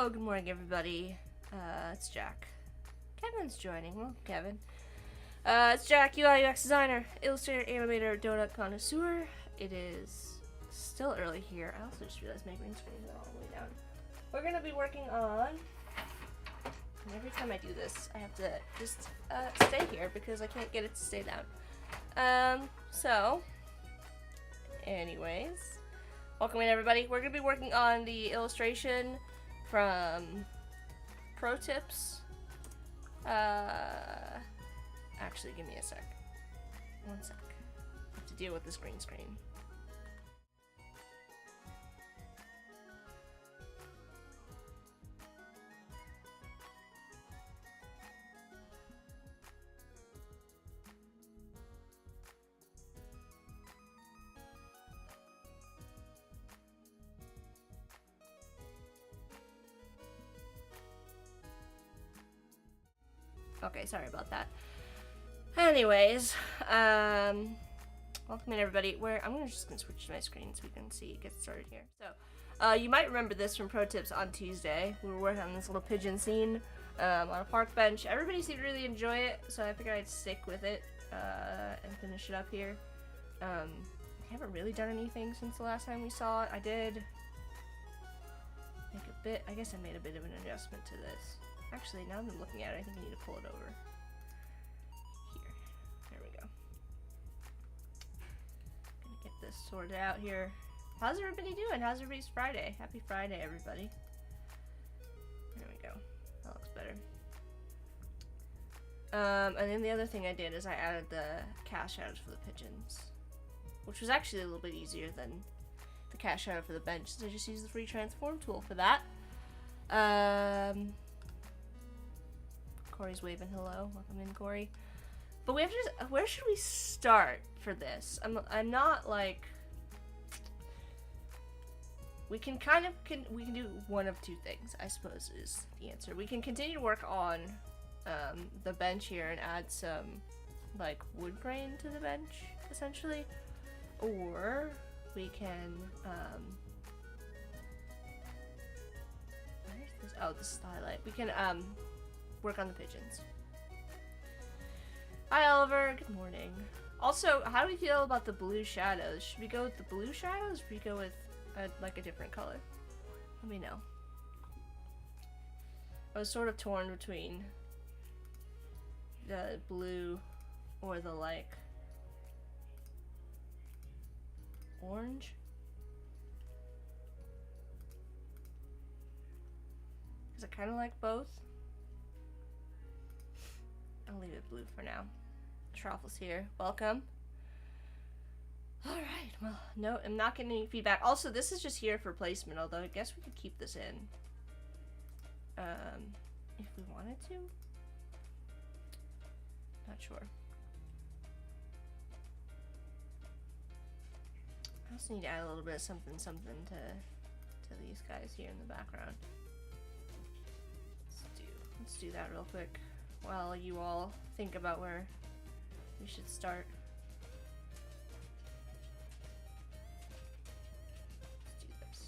Hello, good morning everybody. It's Jack. Kevin's joining. Welcome, Kevin. It's Jack, UI UX designer, illustrator, animator, donut connoisseur. It is still early here. I also just realized my green screen is all the way down. We're gonna be working on, and every time I do this, I have to just stay here because I can't get it to stay down. Anyways, welcome in everybody. We're gonna be working on the illustration from Pro Tips. Actually, give me a sec. One sec. I have to deal with this green screen. Okay, sorry about that. Anyways, welcome in everybody. I'm just gonna switch to my screen so we can see it get started here. So, you might remember this from Pro Tips on Tuesday. We were working on this little pigeon scene on a park bench. Everybody seemed to really enjoy it, so I figured I'd stick with it and finish it up here. I haven't really done anything since the last time we saw it. I did make a bit. I guess I made a bit of an adjustment to this. Actually, now that I'm looking at it, I think I need to pull it over. Here. There we go. Gonna get this sorted out here. How's everybody doing? How's everybody's Friday? Happy Friday, everybody. There we go. That looks better. And then the other thing I did is I added the cache out for the pigeons, which was actually a little bit easier than the cache out for the bench, since I just used the free transform tool for that. Corey's waving hello. Welcome in, Corey. But we have to just, where should we start for this? I'm not like, we can do one of two things, I suppose, is the answer. We can continue to work on the bench here and add some like wood grain to the bench, essentially, or we can where's this? Oh, this is the highlight. We can work on the pigeons. Hi Oliver, good morning. Also, how do we feel about the blue shadows? Should we go with the blue shadows or should we go with like a different color? Let me know. I was sort of torn between the blue or the like orange. Because I kind of like both. I'll leave it blue for now. Truffle's here. Welcome. Alright, well, no, I'm not getting any feedback. Also, this is just here for placement, although I guess we could keep this in. If we wanted to. Not sure. I also need to add a little bit of something to these guys here in the background. Let's do that real quick while you all think about where we should start. Let's do this.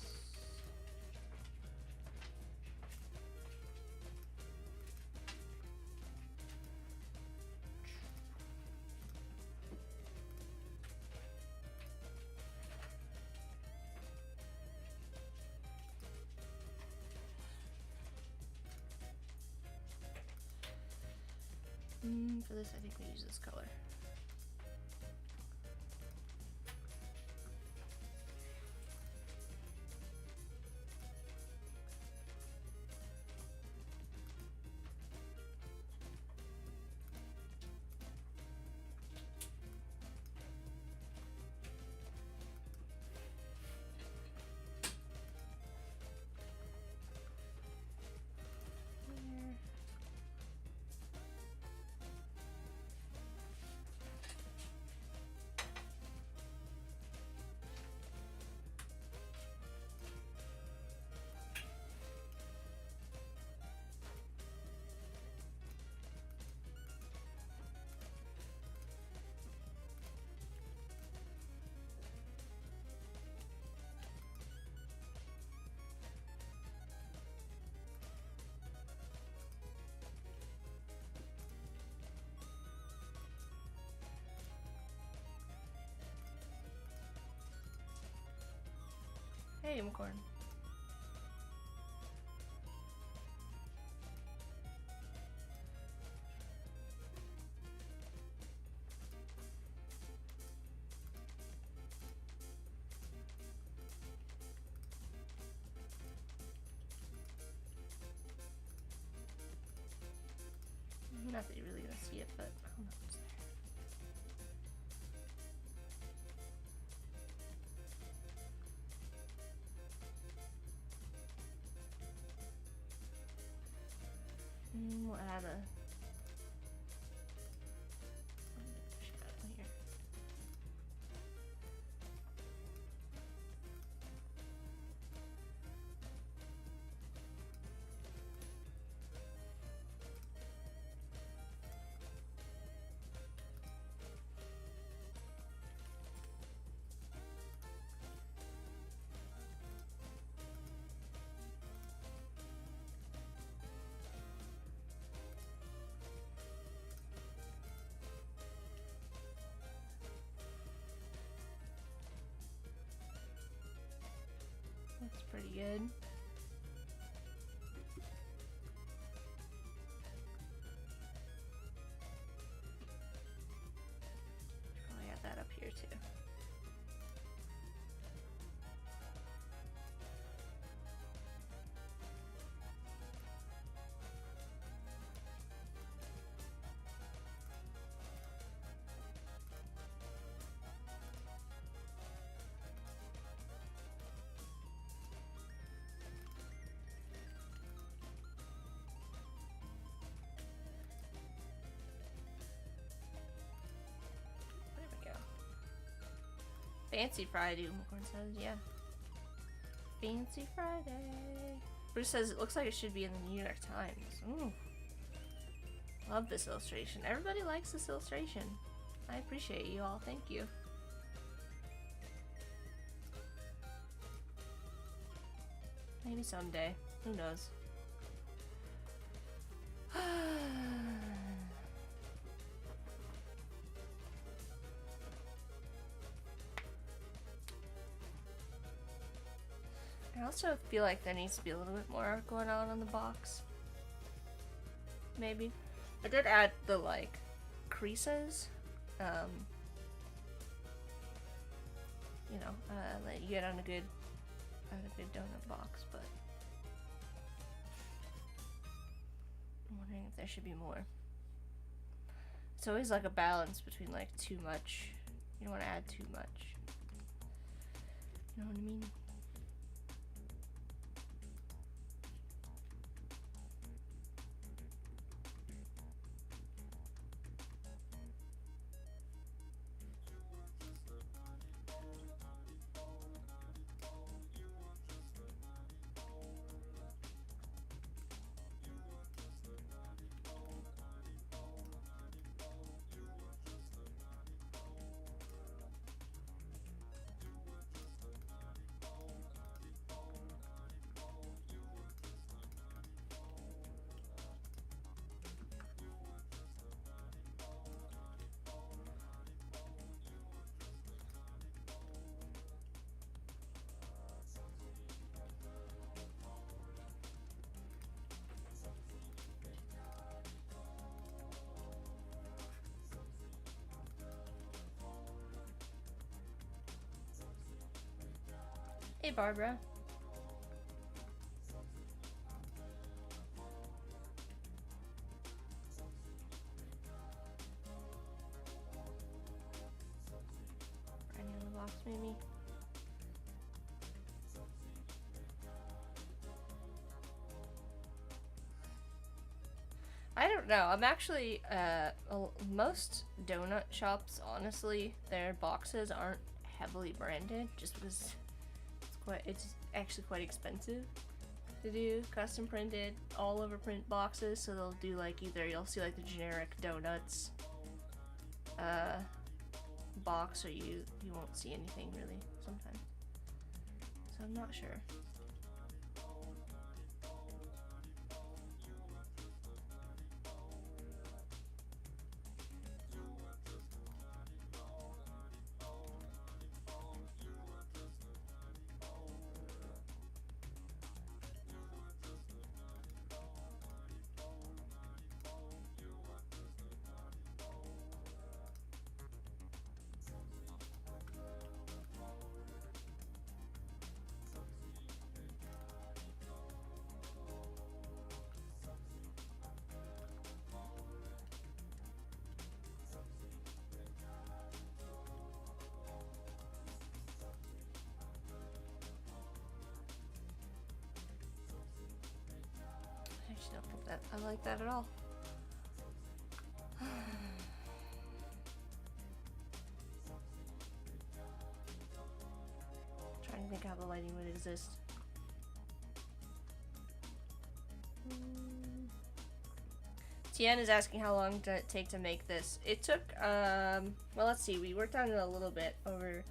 For this, I think we use this color. Hey, unicorn. Not that you're really gonna see it, but I don't know what's there. We'll add a shadow here. That's pretty good. Probably add that up here too. Fancy Friday, Unicorn says, yeah. Fancy Friday. Bruce says it looks like it should be in the New York Times. Ooh. Love this illustration. Everybody likes this illustration. I appreciate you all. Thank you. Maybe someday. Who knows? I also feel like there needs to be a little bit more art going on the box. Maybe. I did add the, like, creases. You know, that you get on a good donut box, but I'm wondering if there should be more. It's always like a balance between like too much. You don't want to add too much. You know what I mean? Hey, Barbara. Writing on the box, maybe. I don't know. I'm actually, most donut shops, honestly, their boxes aren't heavily branded just because it's actually quite expensive to do custom printed all over print boxes. So they'll do like either you'll see like the generic donuts box, or you won't see anything really sometimes. So I'm not sure. like that at all. Trying to think how the lighting would exist. Tian is asking how long did it take to make this. It took, well, let's see, we worked on it a little bit over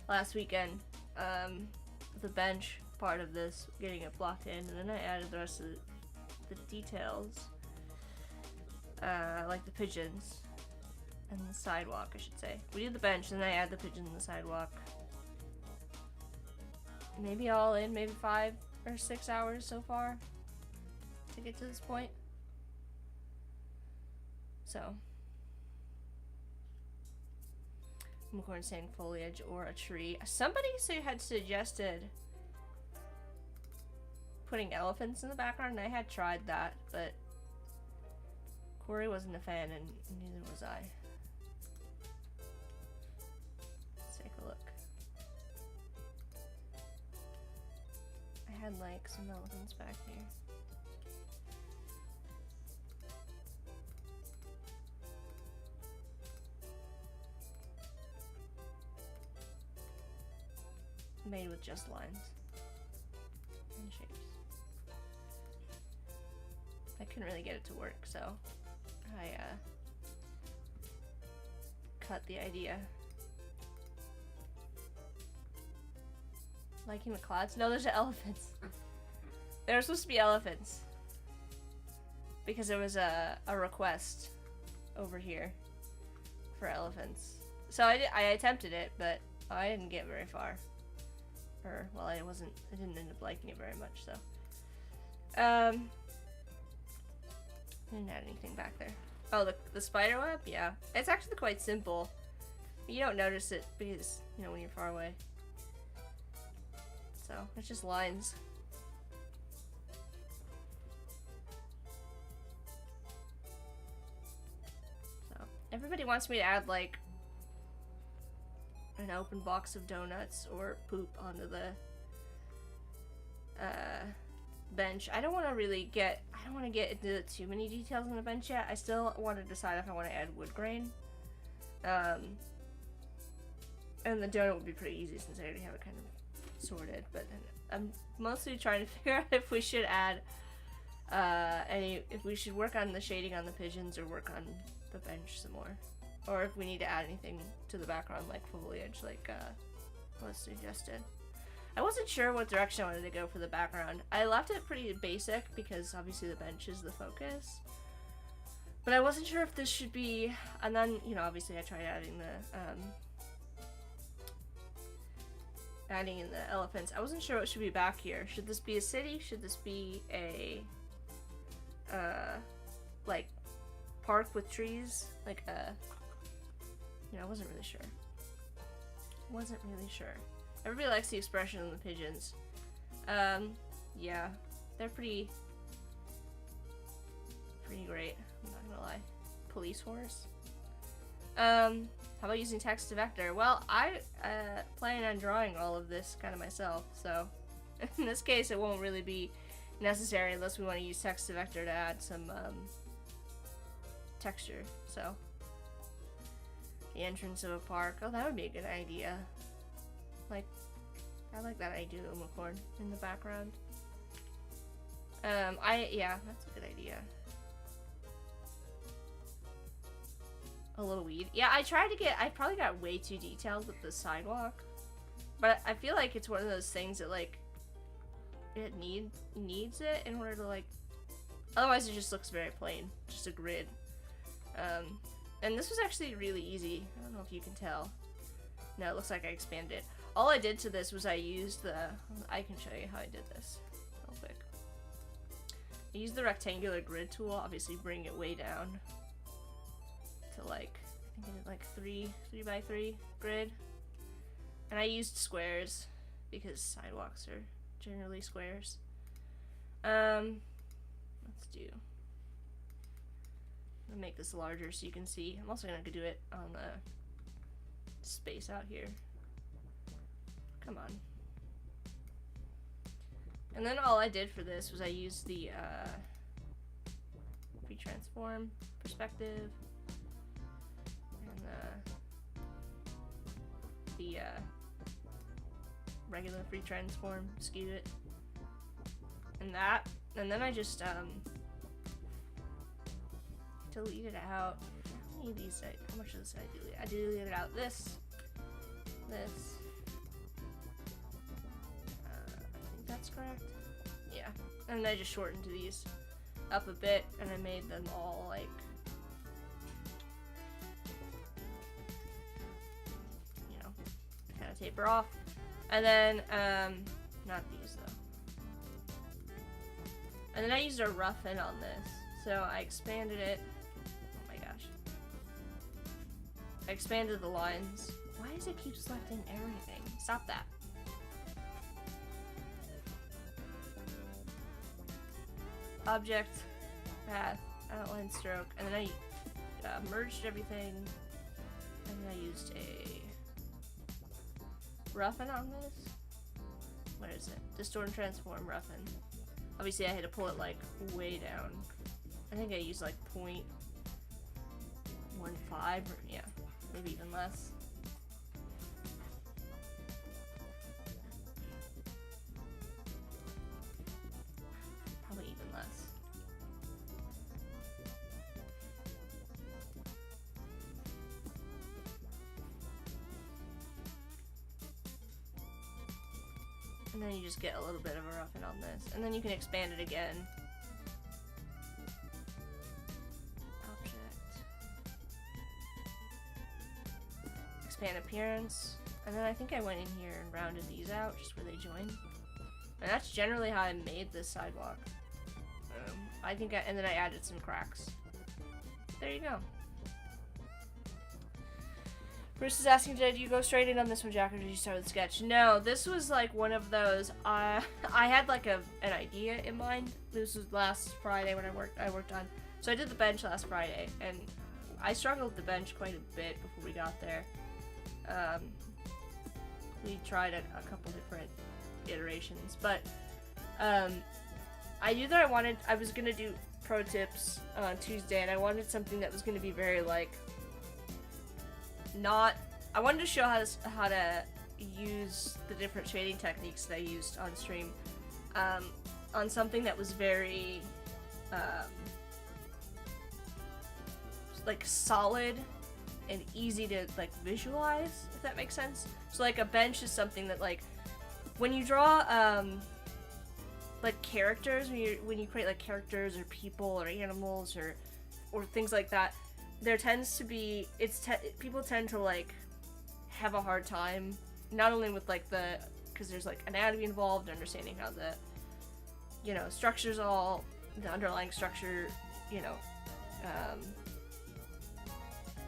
last weekend. The bench part of this, getting it blocked in, and then I added the rest of the details, like the pigeons and the sidewalk, I should say. We did the bench, and then I added the pigeons and the sidewalk. Maybe all in, maybe 5 or 6 hours so far to get to this point. So, unicorn saying foliage or a tree. Somebody had suggested putting elephants in the background, and I had tried that, but Corey wasn't a fan, and neither was I. Let's take a look. I had like some elephants back here. Made with just lines and shapes. I couldn't really get it to work, so I cut the idea. Liking the clouds? No, there's elephants. There were supposed to be elephants because there was a request over here for elephants. So I attempted it, but I didn't get very far. Or, well, I didn't end up liking it very much, so. Didn't add anything back there. Oh, the spider web? Yeah. It's actually quite simple. You don't notice it because, you know, when you're far away. So, it's just lines. So, everybody wants me to add, like, an open box of donuts or poop onto the bench. I don't want to get into too many details on the bench yet. I still want to decide if I want to add wood grain. And the donut would be pretty easy since I already have it kind of sorted, but I'm mostly trying to figure out if we should add if we should work on the shading on the pigeons or work on the bench some more. Or if we need to add anything to the background, like foliage, like was suggested. I wasn't sure what direction I wanted to go for the background. I left it pretty basic because obviously the bench is the focus. But I wasn't sure if this should be, and then, you know, obviously I tried adding in the elephants. I wasn't sure what should be back here. Should this be a city? Should this be a, like, park with trees? Like a... You know, I wasn't really sure. Everybody likes the expression of the pigeons. Yeah, they're pretty great. I'm not gonna lie. Police horse. How about using text to vector? Well, I plan on drawing all of this kind of myself, so in this case, it won't really be necessary unless we want to use text to vector to add some texture. So. The entrance of a park. Oh, that would be a good idea. Like, I like that idea of a unicorn in the background. Yeah, that's a good idea. A little weed. Yeah, I probably got way too detailed with the sidewalk. But I feel like it's one of those things that, like, it needs it in order to, like, otherwise it just looks very plain. Just a grid. And this was actually really easy. I don't know if you can tell. No, it looks like I expanded it. All I did to this was I used I can show you how I did this real quick. I used the rectangular grid tool, obviously bring it way down to like, I think I did like 3 by 3 grid. And I used squares because sidewalks are generally squares. Let's do... I'll make this larger so you can see. I'm also gonna do it on the space out here. Come on. And then all I did for this was I used the free transform perspective, and the regular free transform, skewed it, and that, and then I just deleted out. How many of these? How much of this did I delete? I deleted out this. I think that's correct. Yeah, and I just shortened these up a bit, and I made them all like, you know, kind of taper off. And then, not these though. And then I used a roughen on this, so I expanded it. Oh my gosh. I expanded the lines. Why does it keep selecting everything? Stop that. Object, path, outline, stroke, and then I merged everything, and then I used a roughen on this. What is it? Distort and transform roughen. Obviously I had to pull it like way down. I think I used like 0.15 or yeah, maybe even less. Probably even less. And then you just get a little bit of a roughen on this. And then you can expand it again. Object. Expand appearance. And then I think I went in here and rounded these out just where they join. And that's generally how I made this sidewalk. I think and then I added some cracks. There you go. Bruce is asking, did you go straight in on this one, Jack, or did you start with the sketch? No, this was like one of those, I had like an idea in mind. This was last Friday when I worked on, so I did the bench last Friday, and I struggled with the bench quite a bit before we got there. We tried a couple different iterations, but I knew that I was gonna do pro tips on Tuesday, and I wanted something that was gonna be very like, I wanted to show how to use the different shading techniques that I used on stream on something that was very like solid and easy to like visualize, if that makes sense. So like a bench is something that like when you draw like characters, when you create like characters or people or animals or things like that, there tends to be people tend to like have a hard time, not only with like because there's like anatomy involved, understanding how the structures, all the underlying structure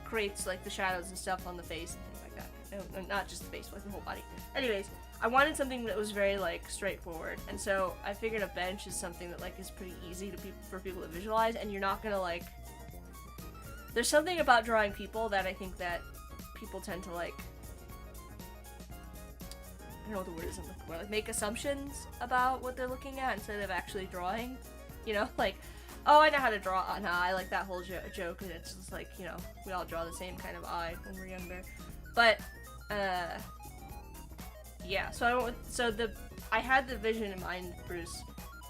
creates like the shadows and stuff on the face and things like that. No, not just the face, but like the whole body. Anyways, I wanted something that was very like straightforward, and so I figured a bench is something that like is pretty easy for people to visualize, and you're not gonna like. There's something about drawing people that I think that people tend to like, I don't know what the word is I'm looking for, like make assumptions about what they're looking at instead of actually drawing. Like, oh, I know how to draw an eye, like that whole joke, and it's just like, we all draw the same kind of eye when we're younger. But, yeah, so I had the vision in mind, Bruce,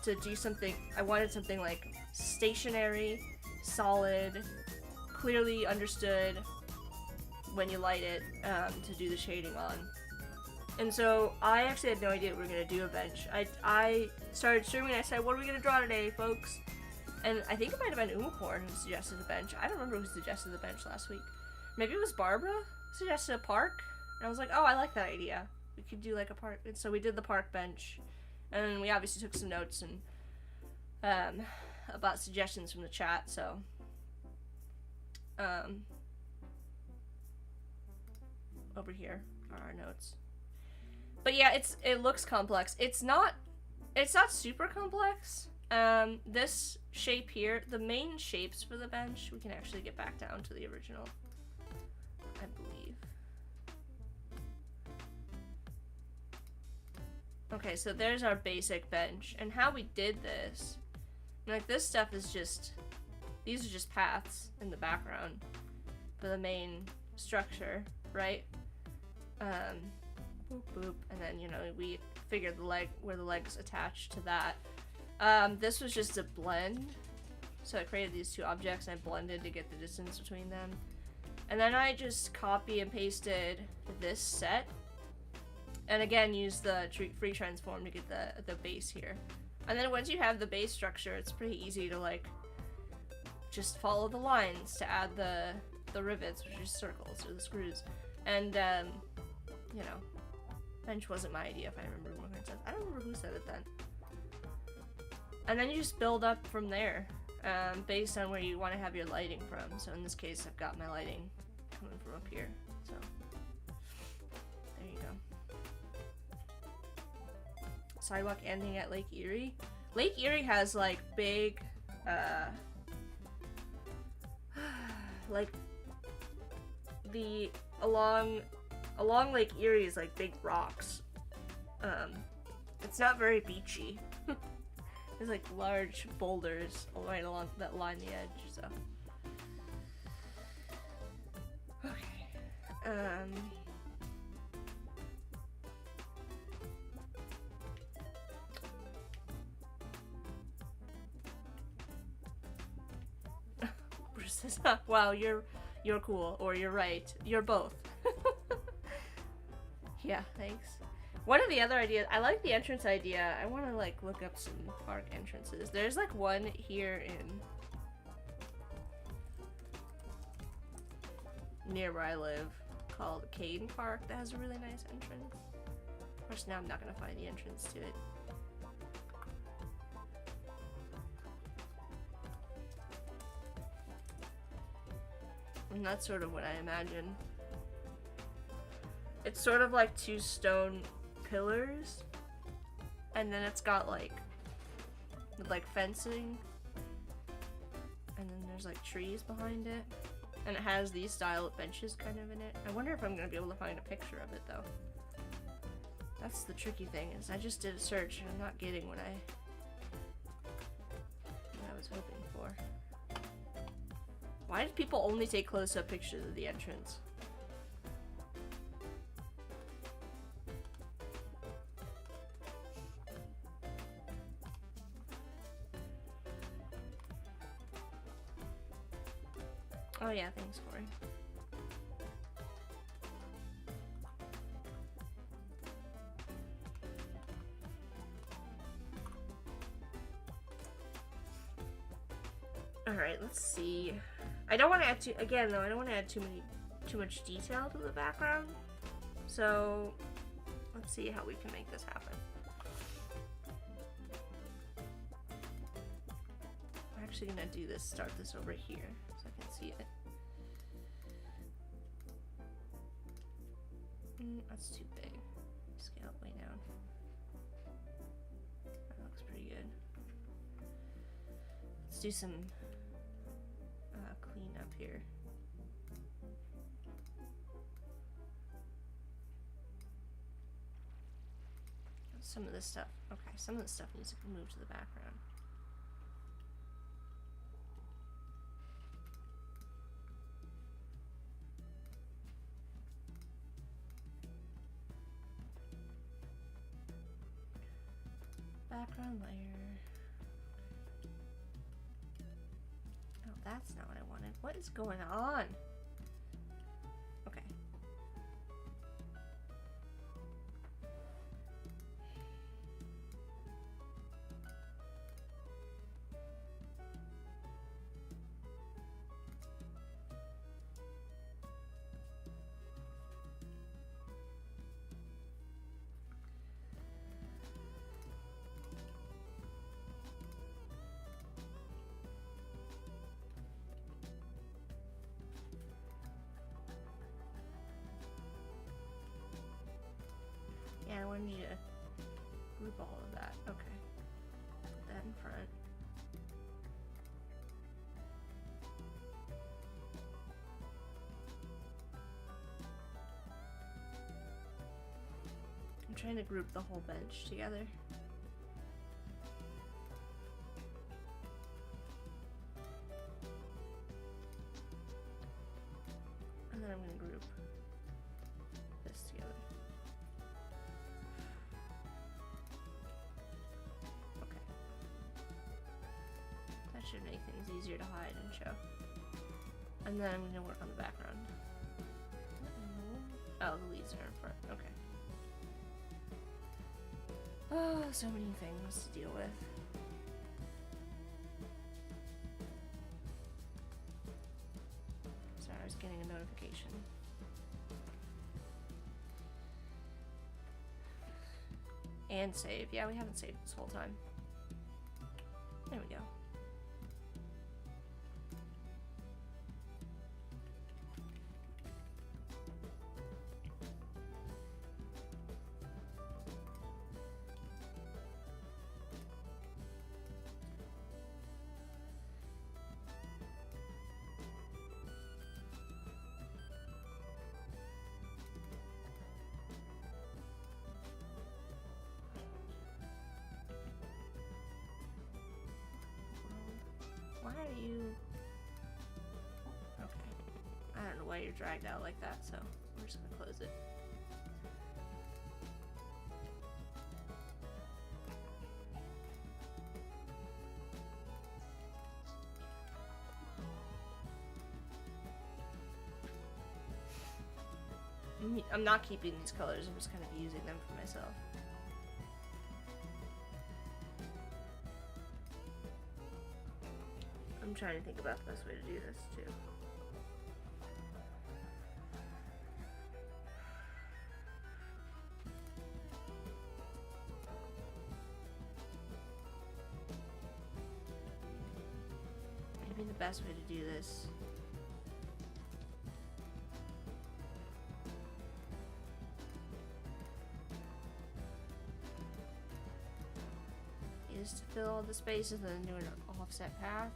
to do something. I wanted something like stationary, solid, clearly understood when you light it, to do the shading on. And so I actually had no idea we were going to do a bench. I started streaming and I said, what are we going to draw today, folks? And I think it might have been Umacorn who suggested the bench. I don't remember who suggested the bench last week. Maybe it was Barbara who suggested a park. And I was like, oh, I like that idea. We could do like a park. And so we did the park bench. And then we obviously took some notes and about suggestions from the chat, so over here are our notes. But yeah, it looks complex. It's not super complex. This shape here, the main shapes for the bench, we can actually get back down to the original, I believe. Okay, so there's our basic bench, and how we did this, like this stuff is just, these are just paths in the background for the main structure, right? Boop, boop, and then, you know, we figured where the legs attach to that. This was just a blend, so I created these two objects and I blended to get the distance between them. And then I just copy and pasted this set, and again used the free transform to get the base here. And then once you have the base structure, it's pretty easy to like just follow the lines to add the rivets, which are circles, or the screws. And you know, bench wasn't my idea, if I remember what it said. I don't remember who said it then. And then you just build up from there, based on where you want to have your lighting from. So in this case, I've got my lighting coming from up here. So there you go. Sidewalk ending at Lake Erie. Lake Erie has like big, like along Lake Erie is like big rocks. It's not very beachy. There's like large boulders right along that line the edge, so. Okay. Bruce says, wow, you're cool, or you're right. You're both. Yeah, thanks. One of the other ideas, I like the entrance idea. I want to like look up some park entrances. There's like one here near where I live called Cane Park that has a really nice entrance. Of course, now I'm not gonna find the entrance to it. And that's sort of what I imagine. It's sort of like two stone pillars, and then it's got like fencing, and then there's like trees behind it, and it has these style of benches kind of in it. I wonder if I'm gonna be able to find a picture of it though. That's the tricky thing, is I just did a search and I'm not getting what I was hoping for. Why did people only take close-up pictures of the entrance? Oh yeah, thanks, Corey. Alright, let's see. I don't want to add I don't want to add too much detail to the background. So let's see how we can make this happen. I'm actually gonna start this over here so I can see it. That's too big. Scale it way down. That looks pretty good. Let's do some clean up here. Some of this stuff. Okay, some of this stuff needs to move to the background. Background layer. Oh, that's not what I wanted. What is going on? Okay. Yeah, I wanted you to group all of that. Okay. Put that in front. I'm trying to group the whole bench together. then I'm gonna group this together. Okay. That should make things easier to hide and show. And then I'm gonna work on the background. Oh, the leaves are in front. Okay. Oh, so many things to deal with. Sorry, I was getting a notification. And save. Yeah, we haven't saved this whole time. There we go. Why are you... Okay. I don't know why you're dragged out like that, so we're just gonna close it. I'm not keeping these colors, I'm just kind of using them for myself. I'm trying to think about the best way to do this too. Maybe the best way to do this is to fill all the spaces and then do an offset path.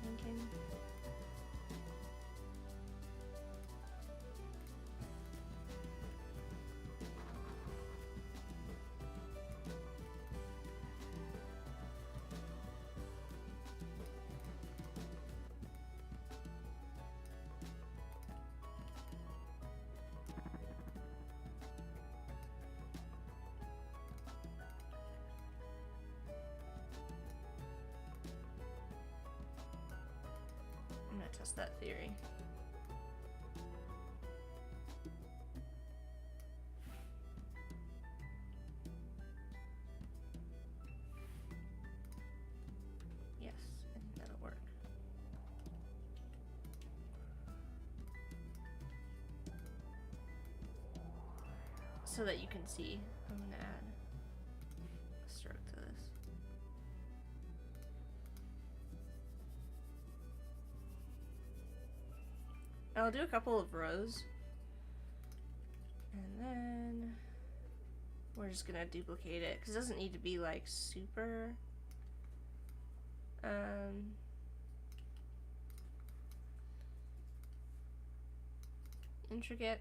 I'm thinking. I'm gonna test that theory. Yes, I think that'll work. So that you can see, I'm gonna add a stroke to this. I'll do a couple of rows, and then we're just gonna duplicate it because it doesn't need to be like super intricate.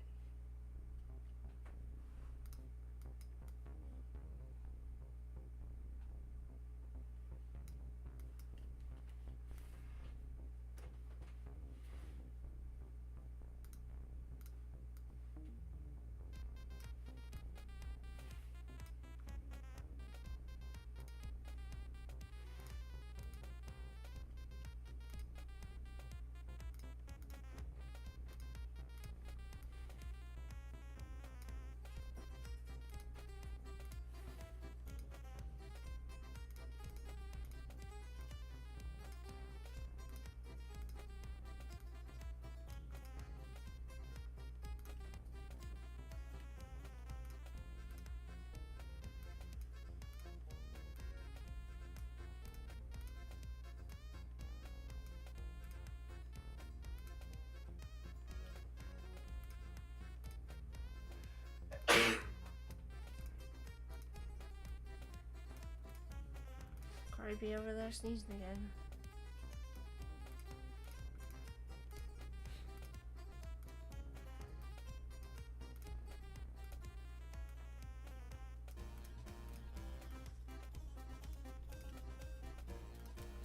Cardi B over there sneezing again.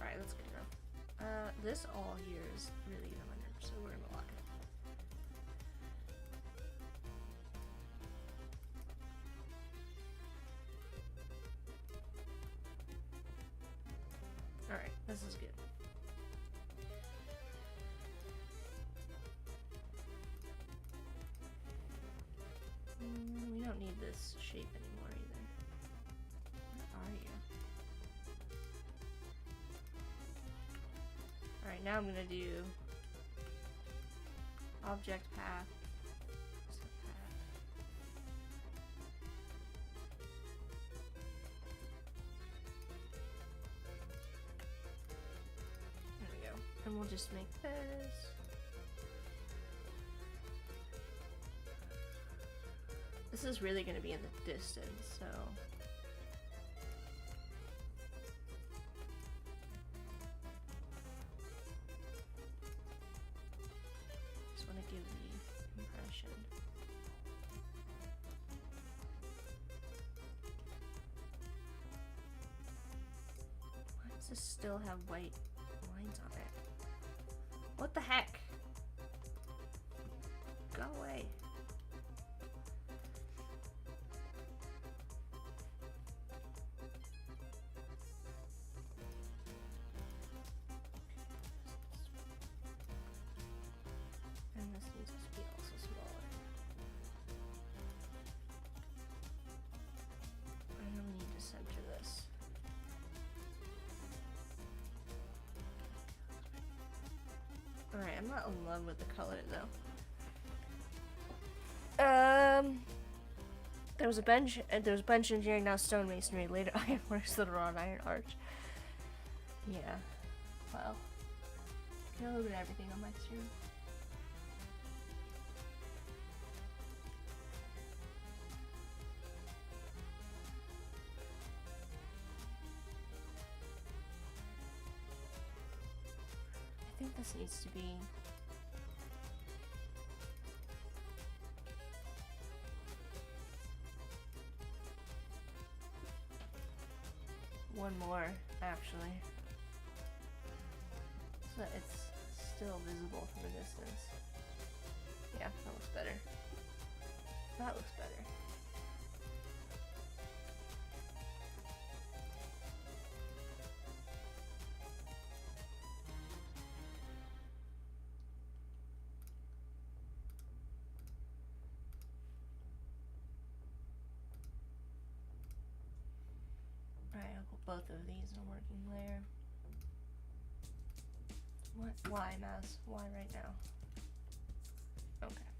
Alright, let's get it up. this all here is really gonna wonder, so we're gonna lock it. Alright, this is good. We don't need this shape anymore either. Where are you? Alright, now I'm gonna do object path. There we go. And we'll just make this. This is really going to be in the distance, so... Just want to give the impression. Why does this still have white lines on it? What the heck? Go away. Alright, I'm not in love with the color though. There was a bench engineering, now stonemasonry, later ironworks, later on iron arch. Yeah. Well. I can look at everything on my stream. I think this needs to be one more, actually, so that it's still visible from a distance. Yeah, that looks better. That looks better. Both of these in a working layer. What? Why, mouse? Why right now? Okay.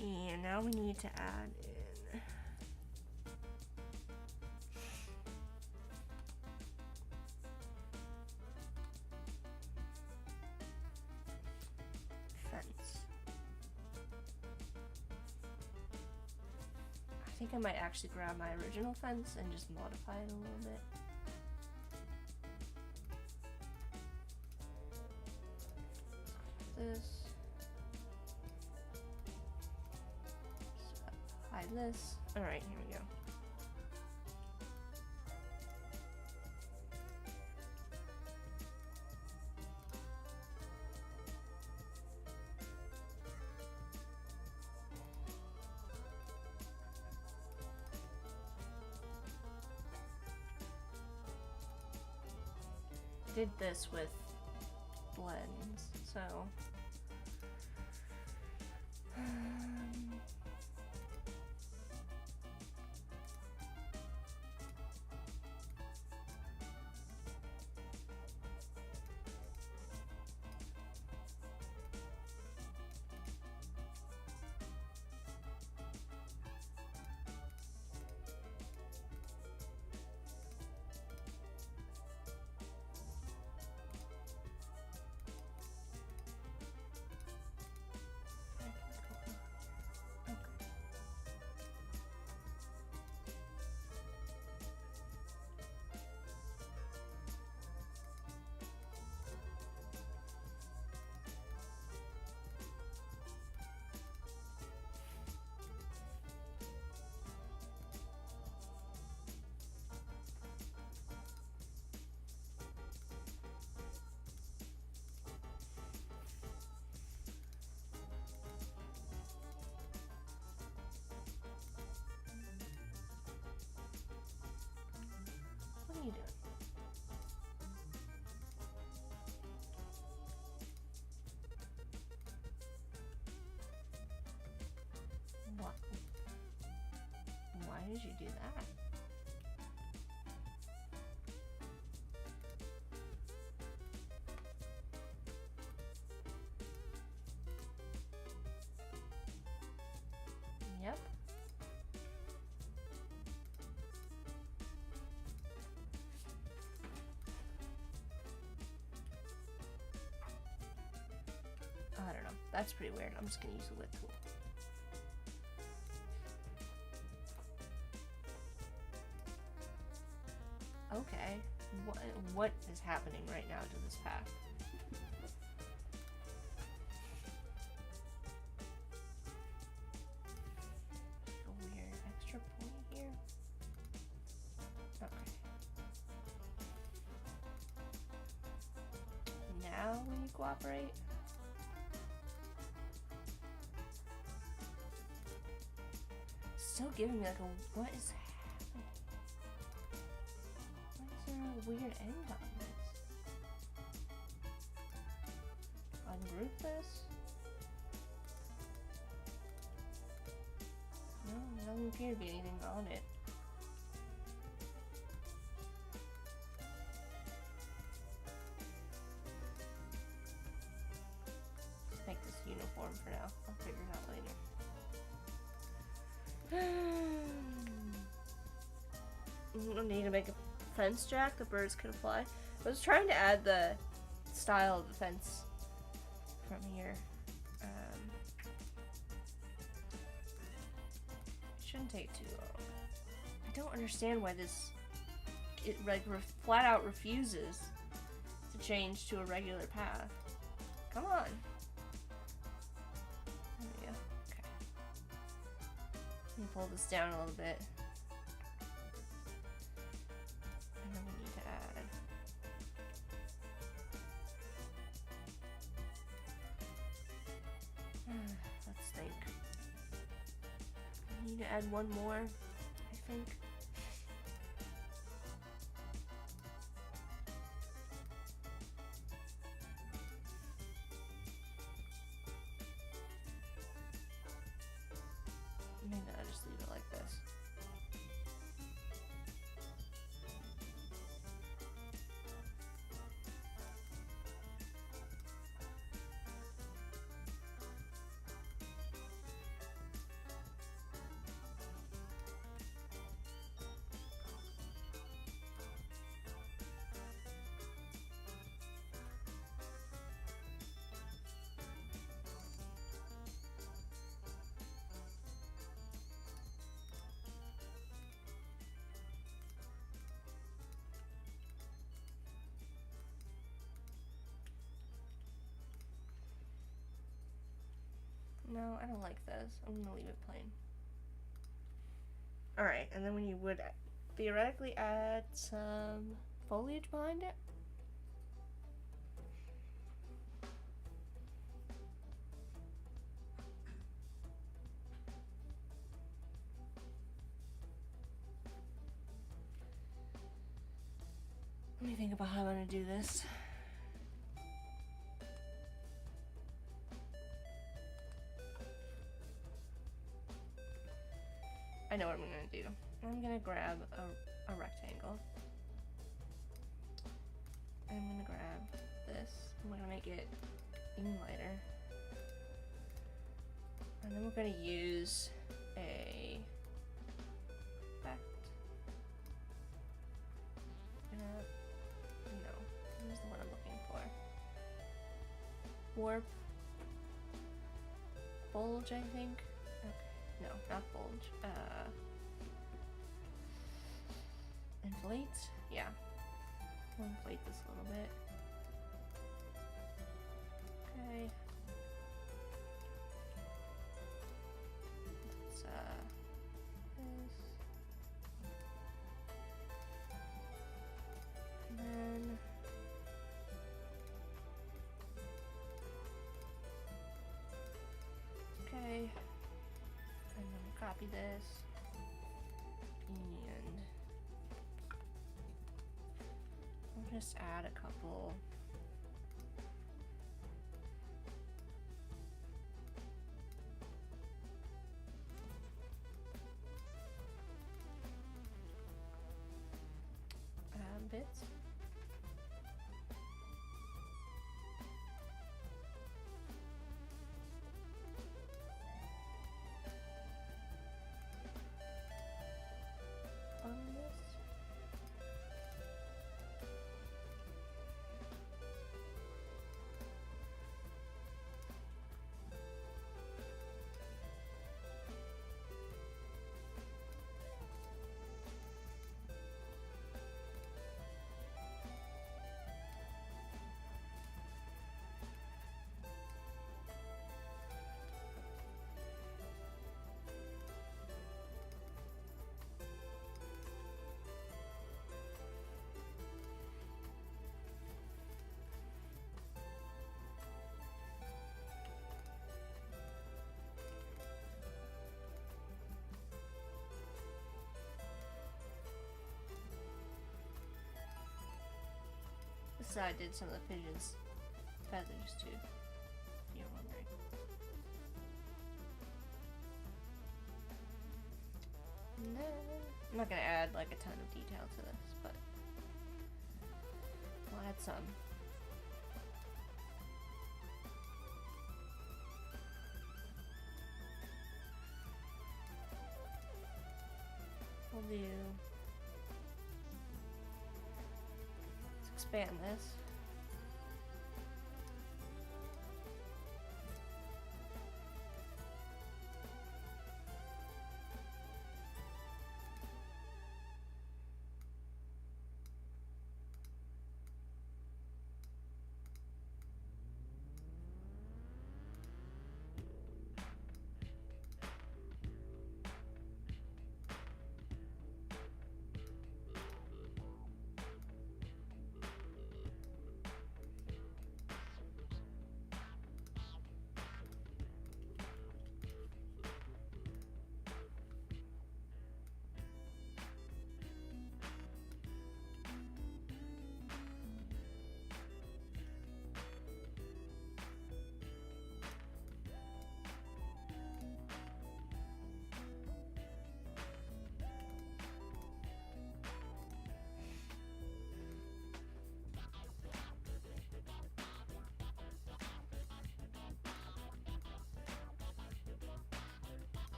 And now we need to add in fence. I think I might actually grab my original fence and just modify it a little bit. This. Hide this. Alright, here we go. Did this with blends, so Why did you do that? Yep. I don't know. That's pretty weird. I'm just gonna use the width tool. Okay. What is happening right now to this path? A weird extra point here. Okay. Now will you cooperate? Still giving me like a what is happening? Why is there a weird end on this? Ungroup this? No, there doesn't appear to be anything on it. Let's make this uniform for now. I'll figure it out later. I need to make a fence jack the birds can fly. I was trying to add the style of the fence from here. It shouldn't take too long. I don't understand why this flat out refuses to change to a regular path. Come on. There we go. Okay. Let me pull this down a little bit. And then we need to add let's think. I need to add one more, I think. Maybe I'll just leave it like this. No, I don't like this. I'm gonna leave it plain. Alright, and then when you would theoretically add some foliage behind it. Let me think about how I'm gonna do this. I know what I'm gonna do. I'm gonna grab a rectangle. I'm gonna grab this. I'm gonna make it even lighter. And then we're gonna use a effect. No, here's the one I'm looking for. Warp. Bulge, I think. No, not bulge. Inflate? Yeah. We'll inflate this a little bit. Okay. Let's, this. And then... Okay. And then copy this, and I'll just add a couple. That's how I did some of the pigeons' feathers too, if you're wondering. No, I'm not gonna add like a ton of detail to this, but we'll add some. We'll do. Let's expand this.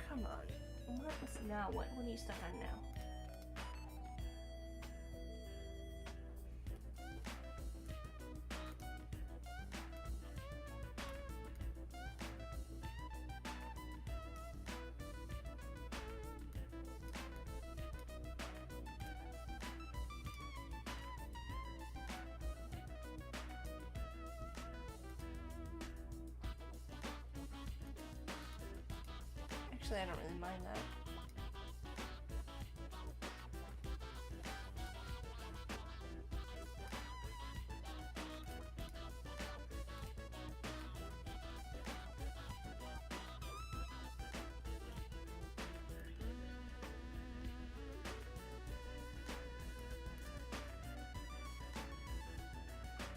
Come on. What is now? What are you stuck on now? Actually, I don't really mind that.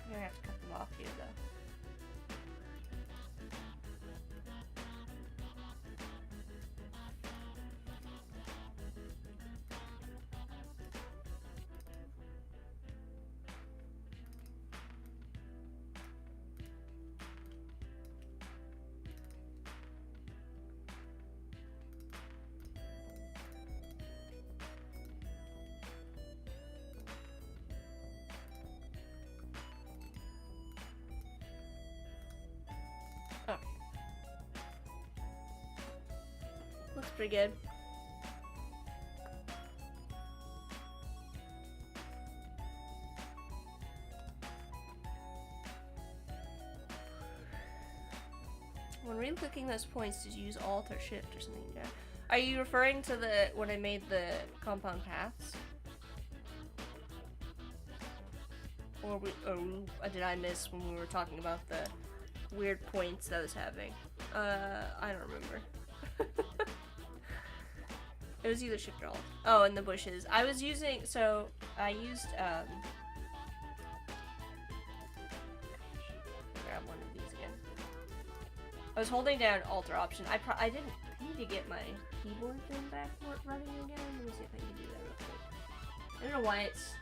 You're gonna have to cut them off here, though. Looks pretty good. When re-clicking those points, did you use Alt or Shift or something? Yeah. Are you referring to the when I made the compound paths? Or did I miss when we were talking about the weird points that I was having? I don't remember. It was either Shift or Alt. Oh, and the bushes. I was using, so I used, grab one of these again. I was holding down Alt or Option. I didn't need to get my keyboard thing back running again. Let me see if I can do that real quick. I don't know why it's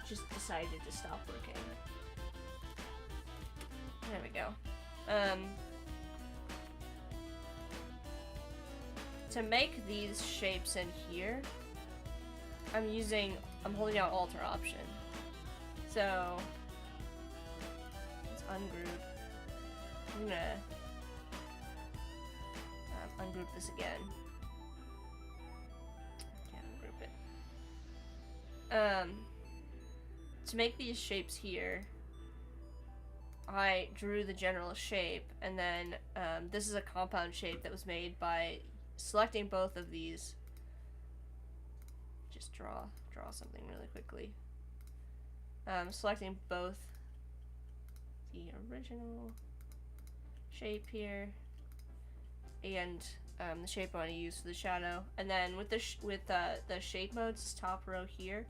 just decided to stop working. There we go. To make these shapes in here, I'm holding down Alt or Option. So, ungroup. I'm gonna ungroup this again. Can't ungroup it. To make these shapes here, I drew the general shape, and then this is a compound shape that was made by selecting both of these. Just draw something really quickly. Selecting both the original shape here and the shape I want to use for the shadow, and then with the shape modes top row here,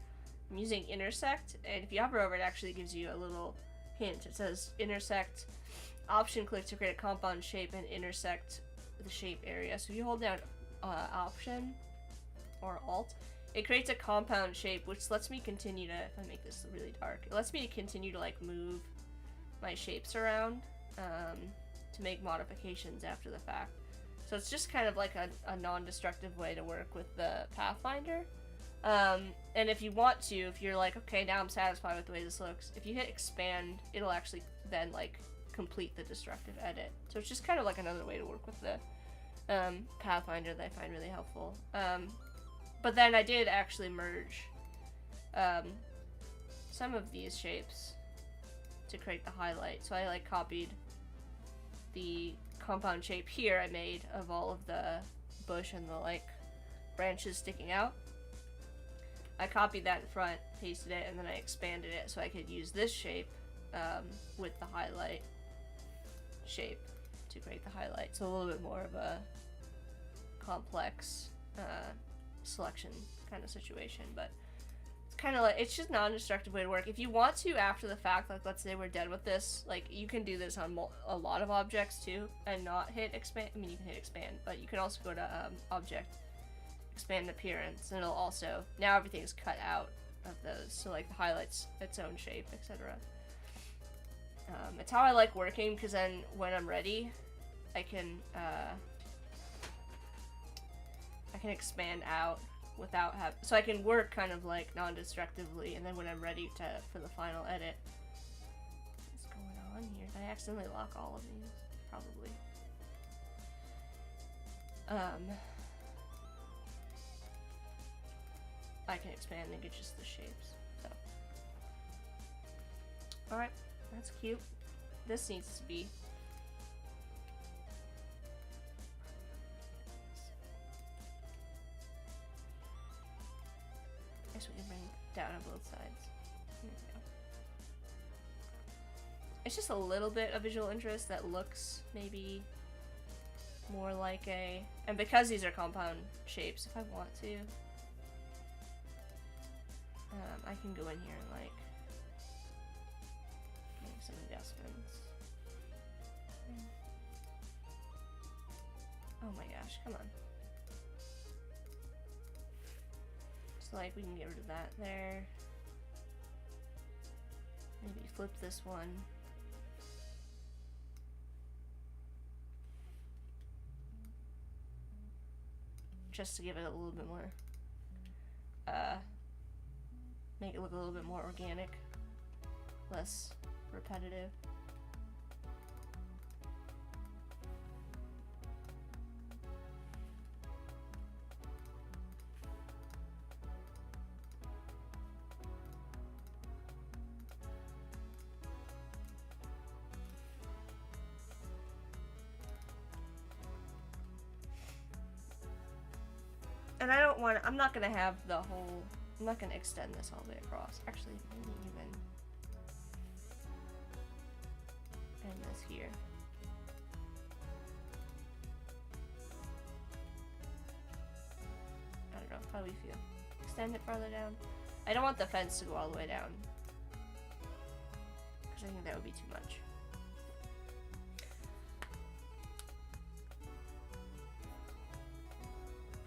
I'm using intersect, and if you hover over it, actually gives you a little hint. It says intersect, option click to create a compound shape and intersect the shape area. So if you hold down option or alt, it creates a compound shape, which lets me continue to, if I make this really dark, it lets me continue to like move my shapes around to make modifications after the fact. So it's just kind of like a non-destructive way to work with the Pathfinder. And if you want to, if you're like, okay, now I'm satisfied with the way this looks, if you hit expand, it'll actually then like complete the destructive edit. So it's just kind of like another way to work with the Pathfinder that I find really helpful. But then I did actually merge some of these shapes to create the highlight. So I like copied the compound shape here I made of all of the bush and the like branches sticking out. I copied that in front, pasted it, and then I expanded it so I could use this shape with the highlight shape to create the highlight. So a little bit more of a complex selection kind of situation, but it's kind of like, it's just non-destructive way to work. If you want to, after the fact, like let's say we're done with this, like you can do this on a lot of objects too and not hit expand. I mean, you can hit expand, but you can also go to object, expand appearance, and it'll also, now everything's cut out of those, so like the highlights its own shape, etc. It's how I like working, because then when I'm ready, I can expand out without so I can work kind of like non-destructively, and then when I'm ready for the final edit. What's going on here? Did I accidentally lock all of these? Probably. I can expand and get just the shapes. So, alright, that's cute. This needs to be. I guess we can bring it down on both sides. There we go. It's just a little bit of visual interest that looks maybe more like a, and because these are compound shapes, if I want to, I can go in here and like make some adjustments. Oh my gosh, come on. So like we can get rid of that there. Maybe flip this one. Just to give it a little bit more, make it look a little bit more organic, less repetitive. And I don't want, I'm not gonna have the whole, I'm not gonna extend this all the way across. Actually, maybe even end this here. I don't know, how do we feel? Extend it farther down? I don't want the fence to go all the way down, because I think that would be too much.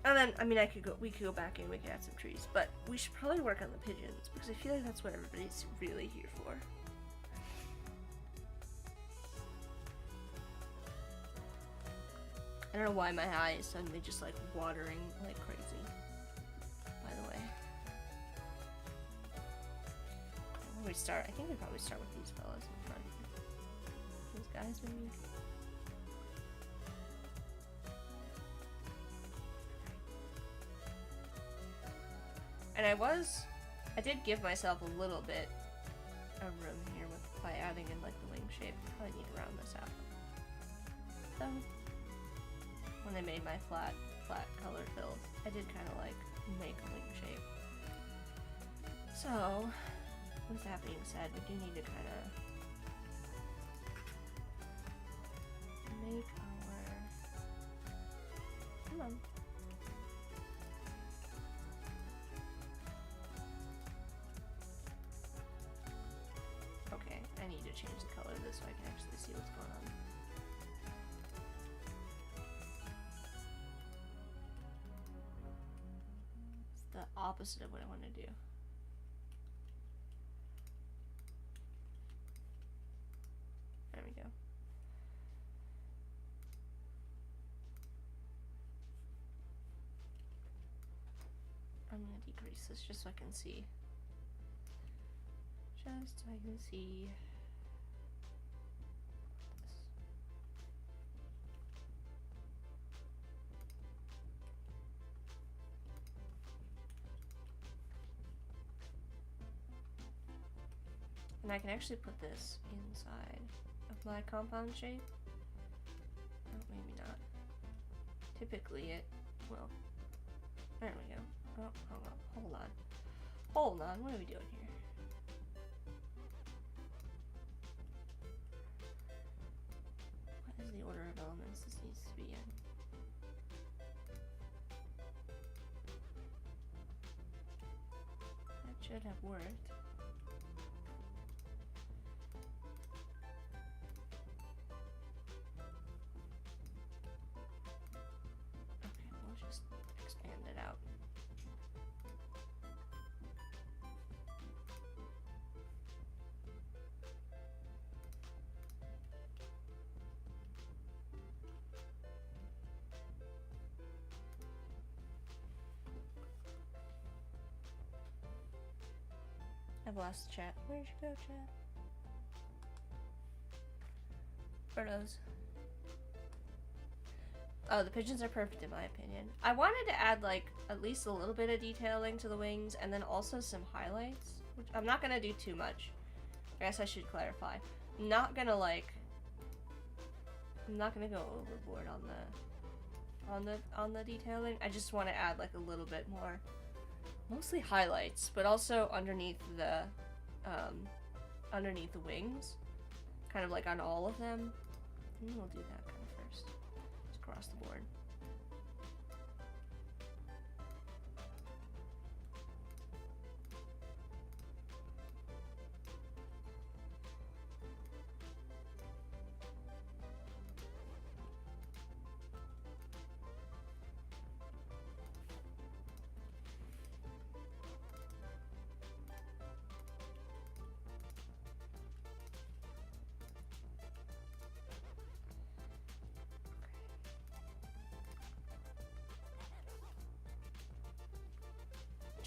And then, I mean, we could go back in, we could add some trees, but we should probably work on the pigeons, because I feel like that's what everybody's really here for. I don't know why my eye is suddenly just like watering like crazy, by the way. When we start, I think we probably start with these fellas in front. guys, maybe? And I did give myself a little bit of room here by adding in like the wing shape. Probably need to round this out. So, when I made my flat color fills, I did kind of like make a wing shape. So, with that being said, we do need to kind of make our... Come on. Okay, I need to change the color of this so I can actually see what's going on. It's the opposite of what I want to do. There we go. I'm going to decrease this just so I can see. Just so I can see this. And I can actually put this inside of my compound shape. Oh, maybe not. Typically it will. There we go. Oh, hold on. Hold on, what are we doing here? What is the order of elements this needs to be in? That should have worked. I've lost chat. Where'd you go, chat? Birdos. Oh, the pigeons are perfect in my opinion. I wanted to add like at least a little bit of detailing to the wings and then also some highlights. Which I'm not gonna do too much. I guess I should clarify. I'm not gonna go overboard on the detailing. I just want to add like a little bit more. Mostly highlights, but also underneath the wings, kind of like on all of them. And we'll do that kind of first, just across the board.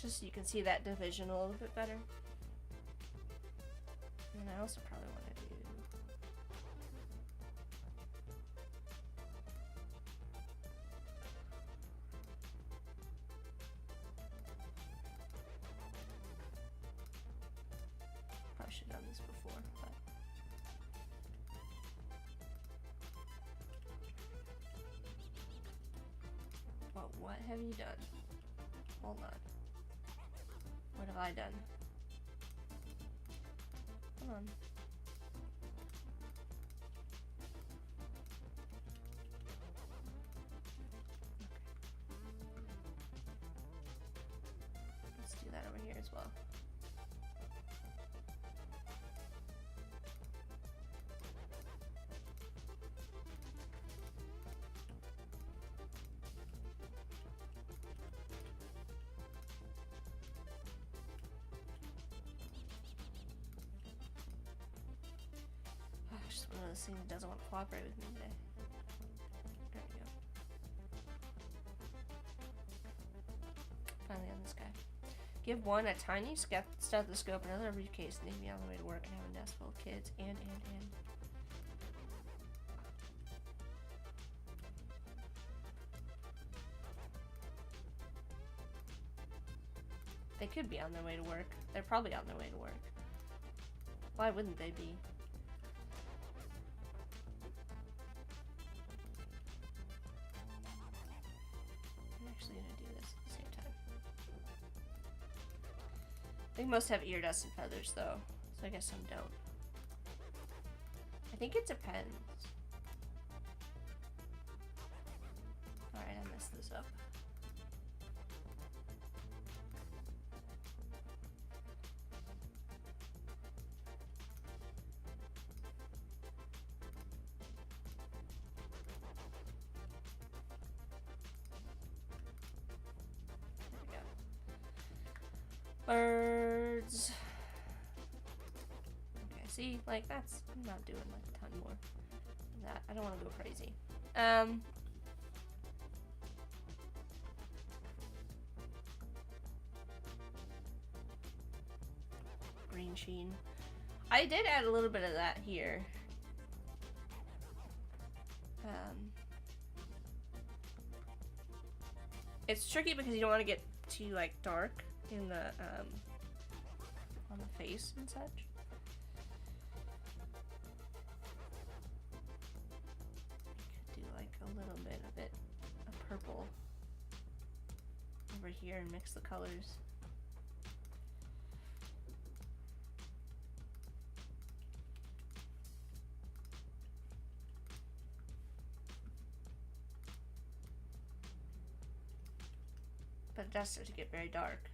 Just so you can see that division a little bit better. And I also probably want to do... Probably should have done this before, but... Well, what have you done? Hold on. What have I done? Come on. Okay. Let's do that over here as well. Just one of those things that doesn't want to cooperate with me today. There we go. Finally on this guy. Give one a tiny stethoscope, another briefcase, and leave me on the way to work and have a nest full of kids. And. They could be on their way to work. They're probably on their way to work. Why wouldn't they be? I'm actually gonna do this at the same time. I think most have iridescent feathers though, so I guess some don't. I think it depends. Alright, I messed this up. Birds. Okay, see, like that's, I'm not doing like a ton more than that. I don't want to go crazy. Green sheen. I did add a little bit of that here. It's tricky because you don't want to get too like dark in the on the face and such. Could do like a little bit of it, a purple over here and mix the colors. But it does start to get very dark.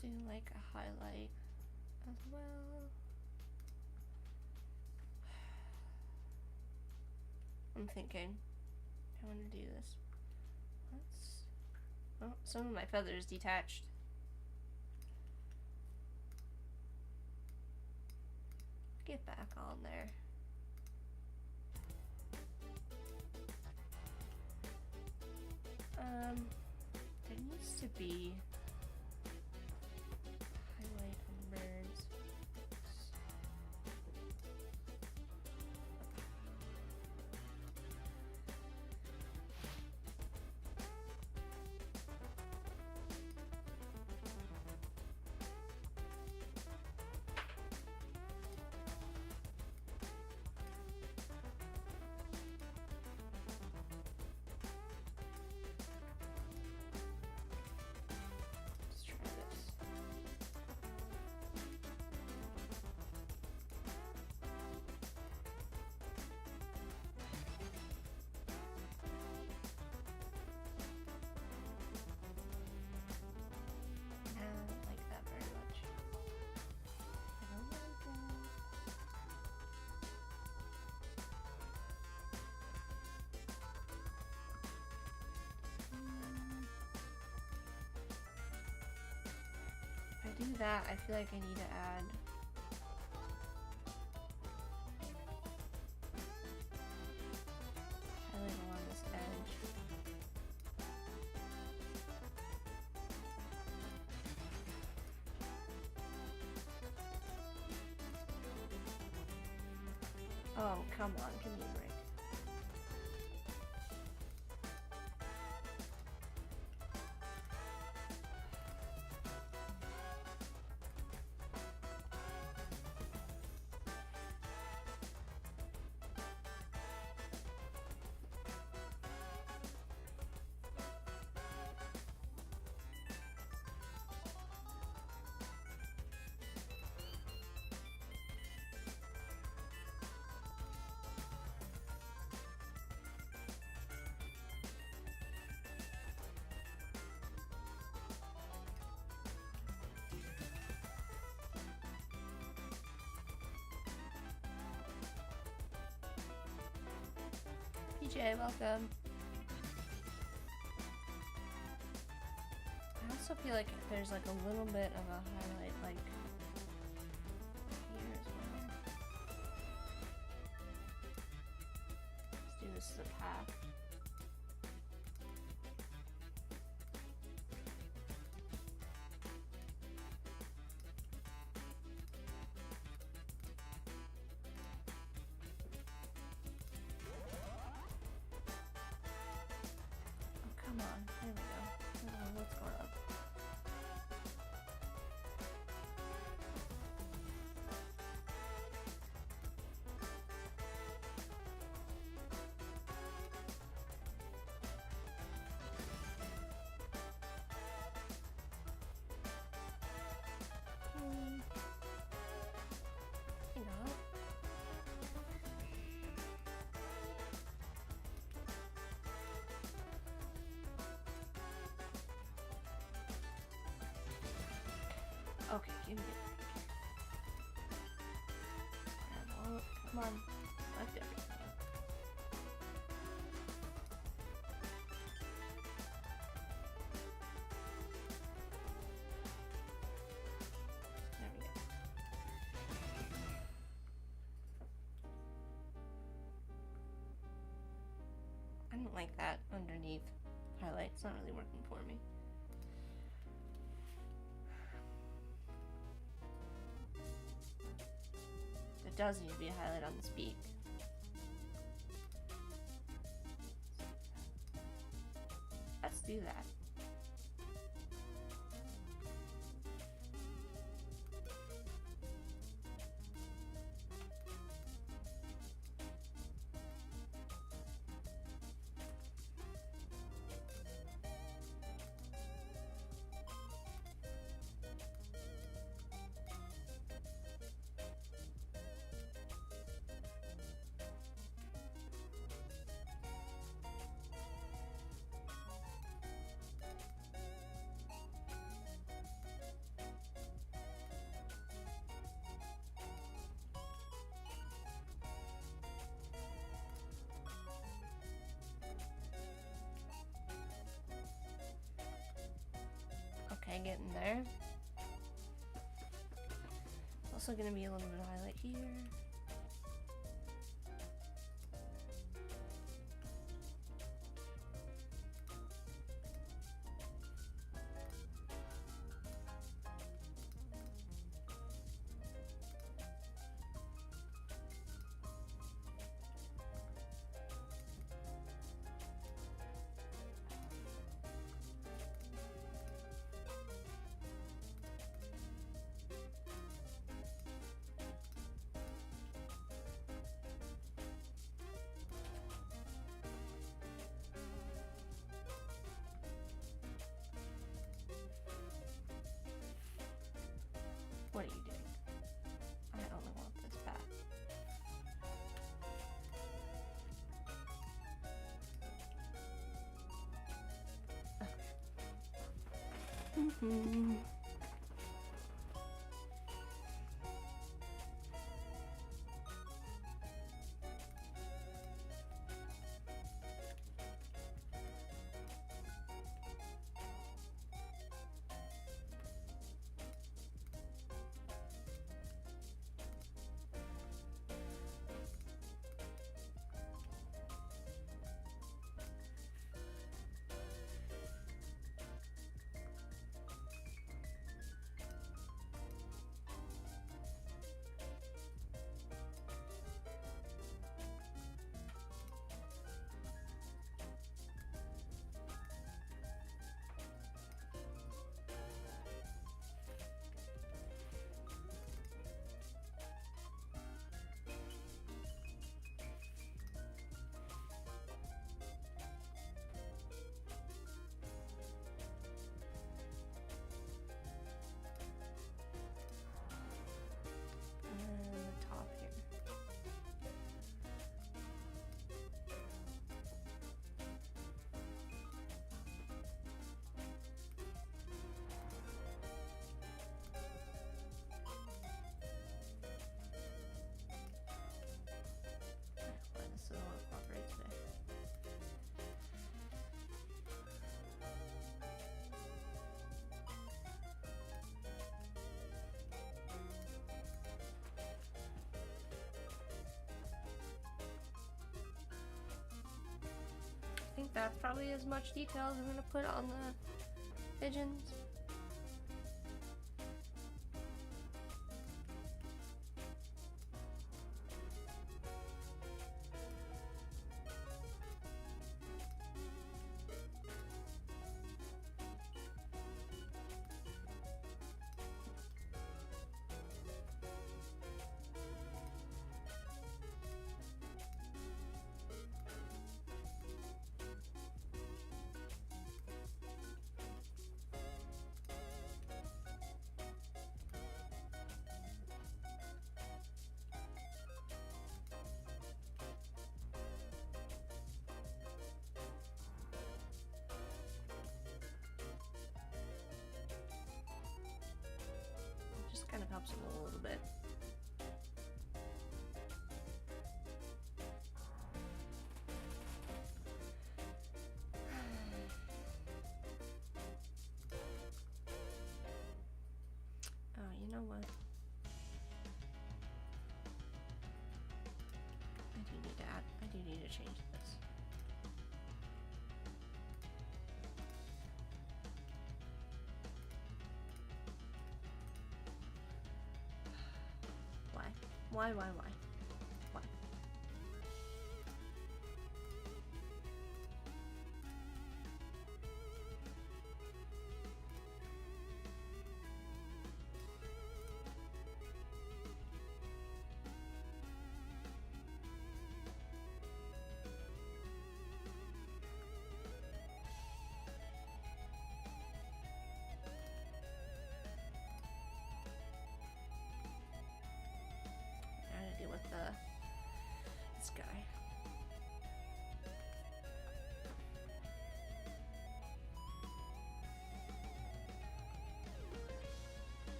Do like a highlight as well. I'm thinking I want to do this. Oh, some of my feathers detached. Get back on there. There needs to be highlight on the birds. Let's try this. I don't like that very much. I don't like it. If I do that, I feel like I need to add highlight along this edge. Oh, come on, give me a break. PJ, welcome. also feel like there's like a little bit of a highlight like here as well. Let's do this as a path. Come on, there we go. I don't know what's going on. You know. Okay, give me it. Come on, select everything. There we go. I don't like that underneath highlight. It's not really working for me. It does need to be a highlight on this beak. Let's do that. Okay, getting there. Also gonna be a little bit of highlight here. What are you doing? I only want this back. Okay. that's probably as much detail as I'm gonna put on the pigeons. Just kind of helps them a little bit. Oh, you know what? I do need to change this. Why? Why? Deal with this guy.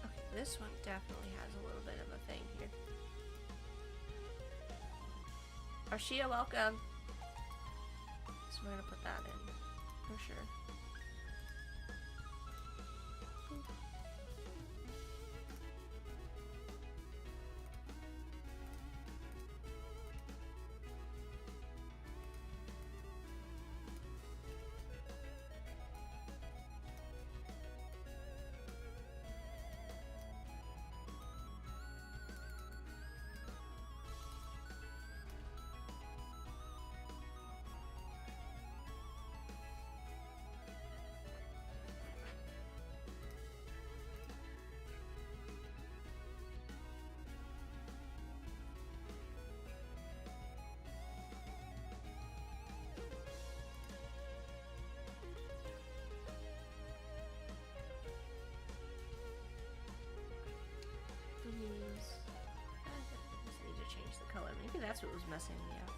Okay, this one definitely has a little bit of a thing here. Arshia, welcome. So we're gonna put that in for sure. I just need to change the color. Maybe that's what was messing me up.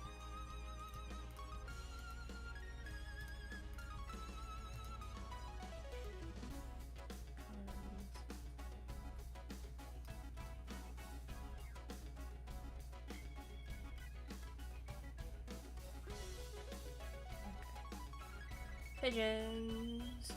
Okay. Pigeons.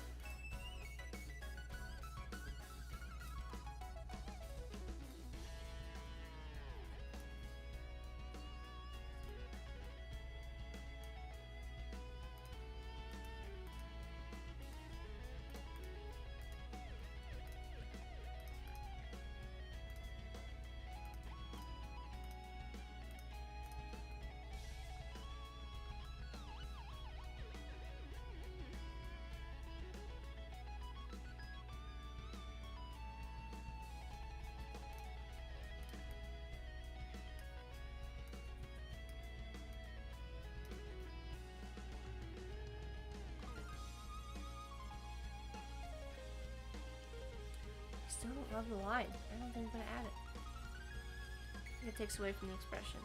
Still don't love the line. I don't think I'm gonna add it. I think it takes away from the expression.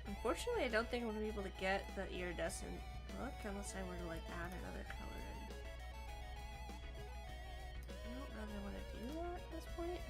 Unfortunately, I don't think I'm gonna be able to get the iridescent look unless I were to like add another color in. I don't really want to do that at this point.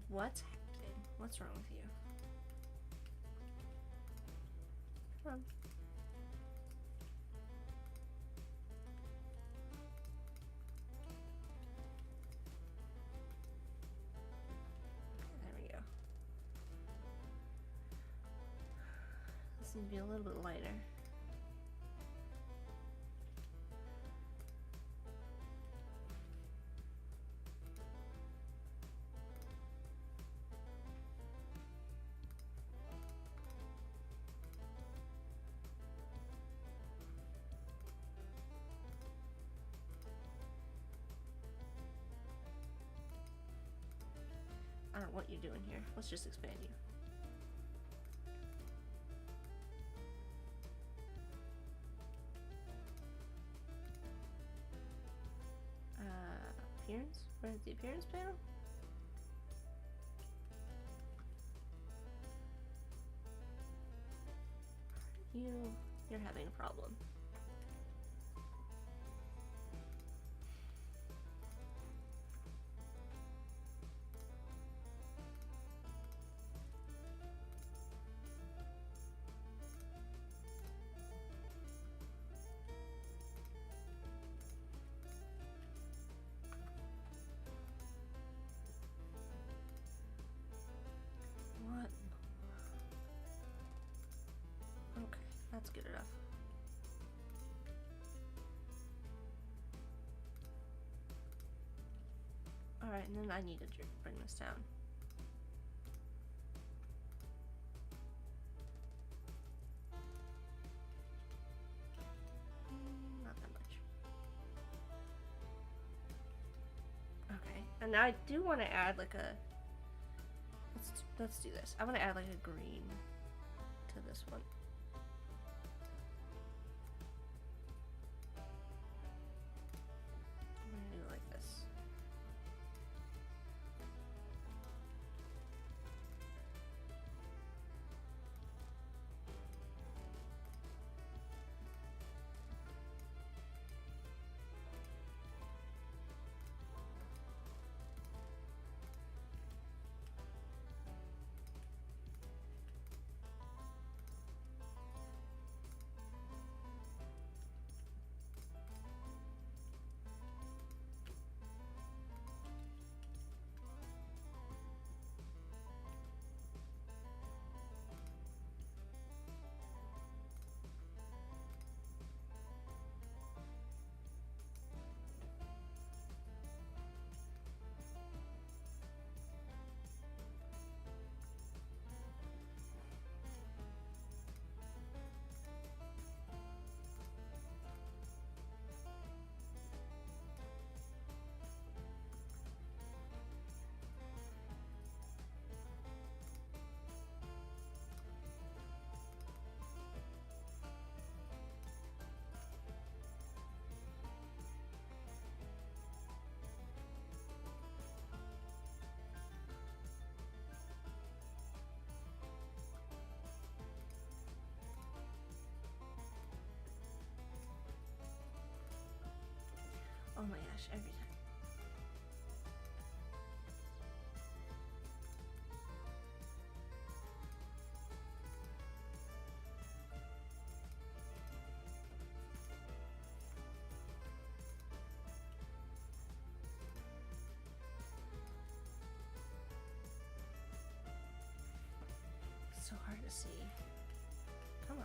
What's happening? What's wrong with you? Come on. There we go. This needs to be a little bit lighter. I don't know what you're doing here. Let's just expand you. Appearance? Where's the appearance panel? You're having a problem. What? Okay, that's good enough. Alright, and then I need to bring this down. Not that much. Okay, and now I do want to add like a... Let's do this. I want to add like a green to this one. I'm going to do it like this. Oh my gosh, every time. It's so hard to see. Come on.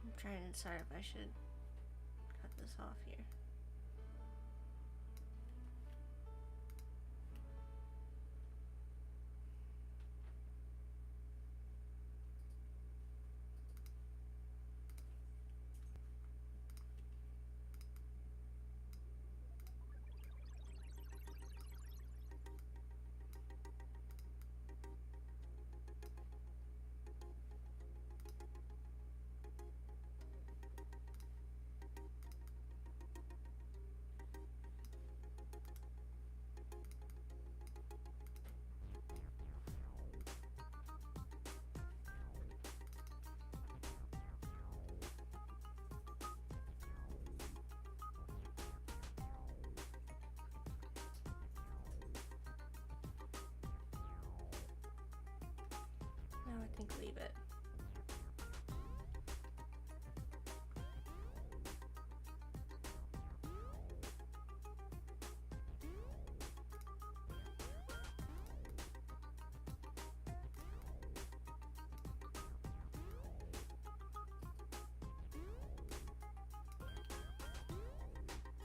I'm trying to decide if I should cut this off here. leave it.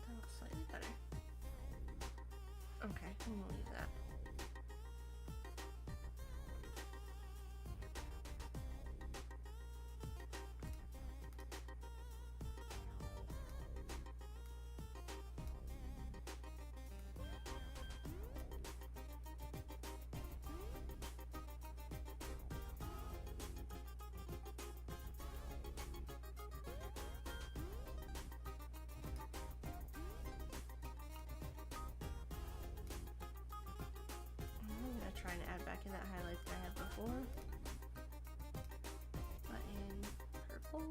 That looks slightly better. Okay, I'm gonna leave that. I'm gonna try and add back in that highlight that I had before, but in purple.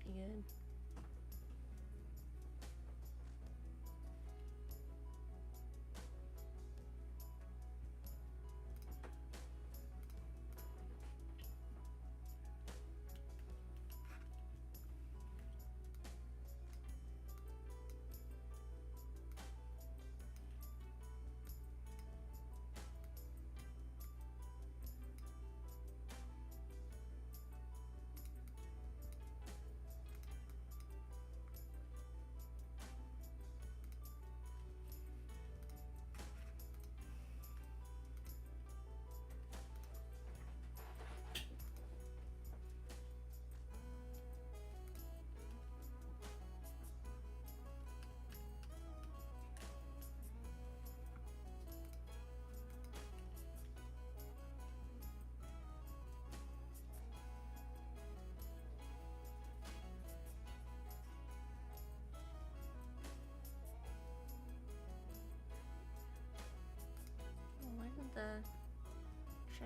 Good.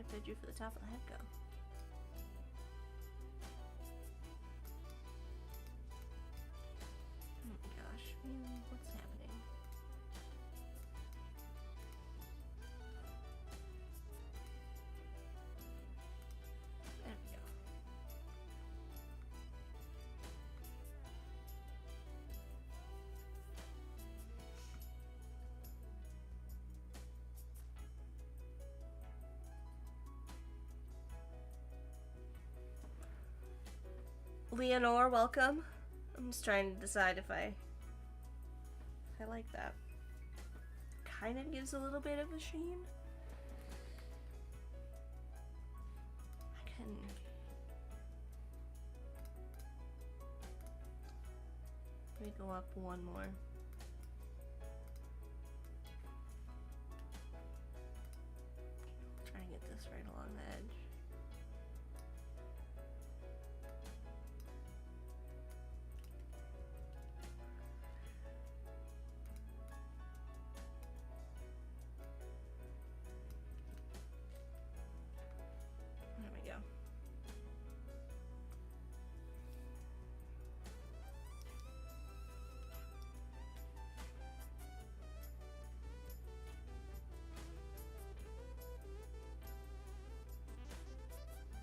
type I drew for the top of the head go? Oh my gosh, really? What's happening? There we go. Leonore, welcome. I'm just trying to decide if I like that. Kind of gives a little bit of a sheen. I can... Let me go up one more. Try and get this right along the edge. There we go.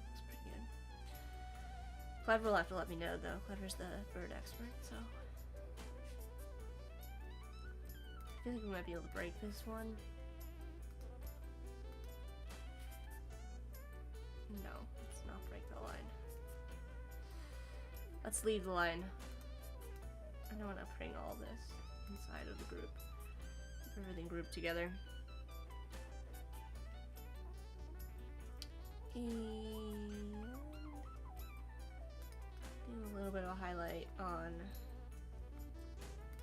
That's pretty good. Clever will have to let me know though. Clever's the bird expert, so. I feel like we might be able to break this one. No, let's not break the line. Let's leave the line. I don't want to bring all this inside of the group. Keep everything grouped together. And do a little bit of a highlight on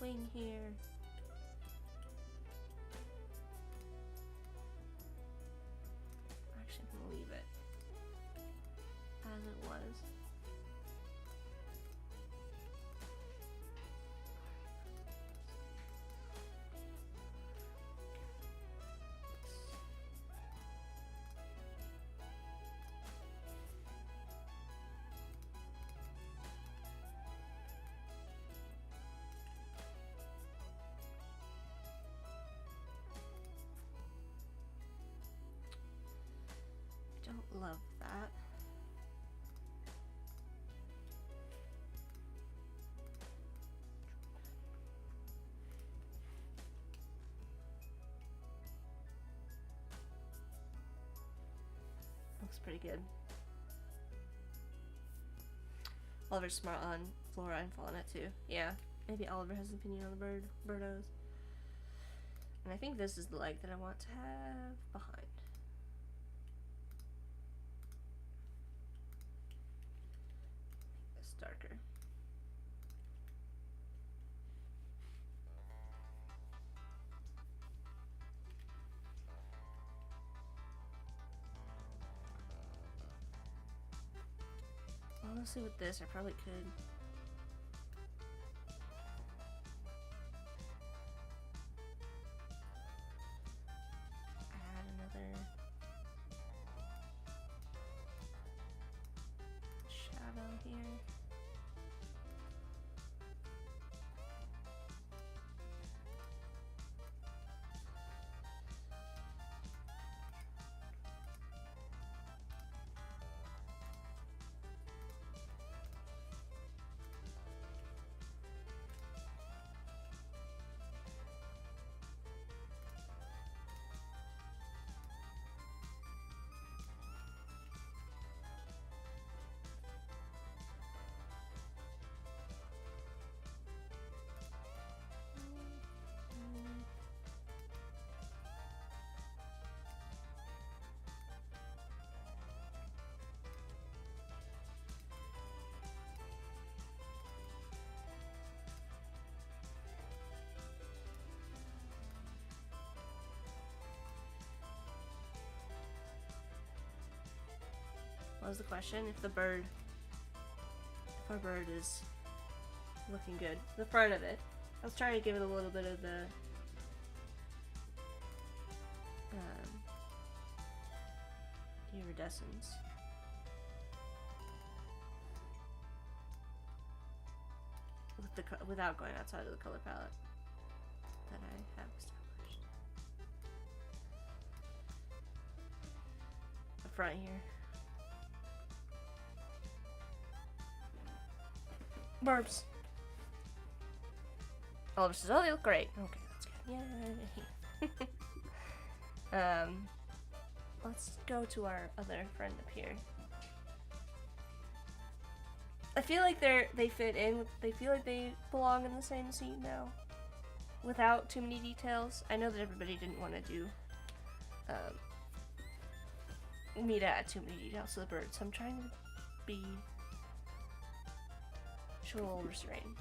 wing here. Actually, I'm gonna leave it as it was. I don't love that. Looks pretty good. Oliver's smart on Flora and Fauna too. Yeah, maybe Oliver has an opinion on the birdos. And I think this is the leg that I want to have behind. Make this darker. Honestly, with this, I probably could. Add another shadow here. What was the question? If our bird is looking good. The front of it. I was trying to give it a little bit of the iridescence. Without going outside of the color palette that I have established. Up front here. Barbs. Oliver says, "Oh, they look great." Okay, that's good. Yay. Let's go to our other friend up here. I feel like they fit in. They feel like they belong in the same scene now, without too many details. I know that everybody didn't want to do me to add too many details to the birds, so I'm trying to show a little restraint.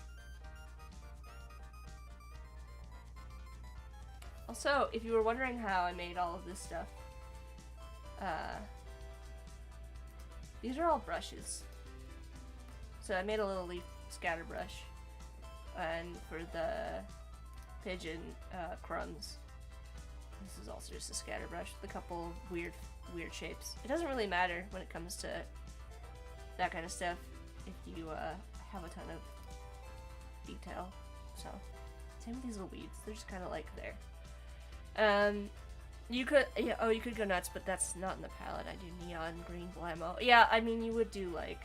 Also, if you were wondering how I made all of this stuff, these are all brushes. So I made a little leaf scatter brush, and for the pigeon crumbs, this is also just a scatter brush with a couple weird shapes. It doesn't really matter when it comes to that kind of stuff if you have a ton of detail. So same with these little weeds; they're just kind of like there. You could you could go nuts, but that's not in the palette. I do neon green blammo. Yeah, I mean you would do like.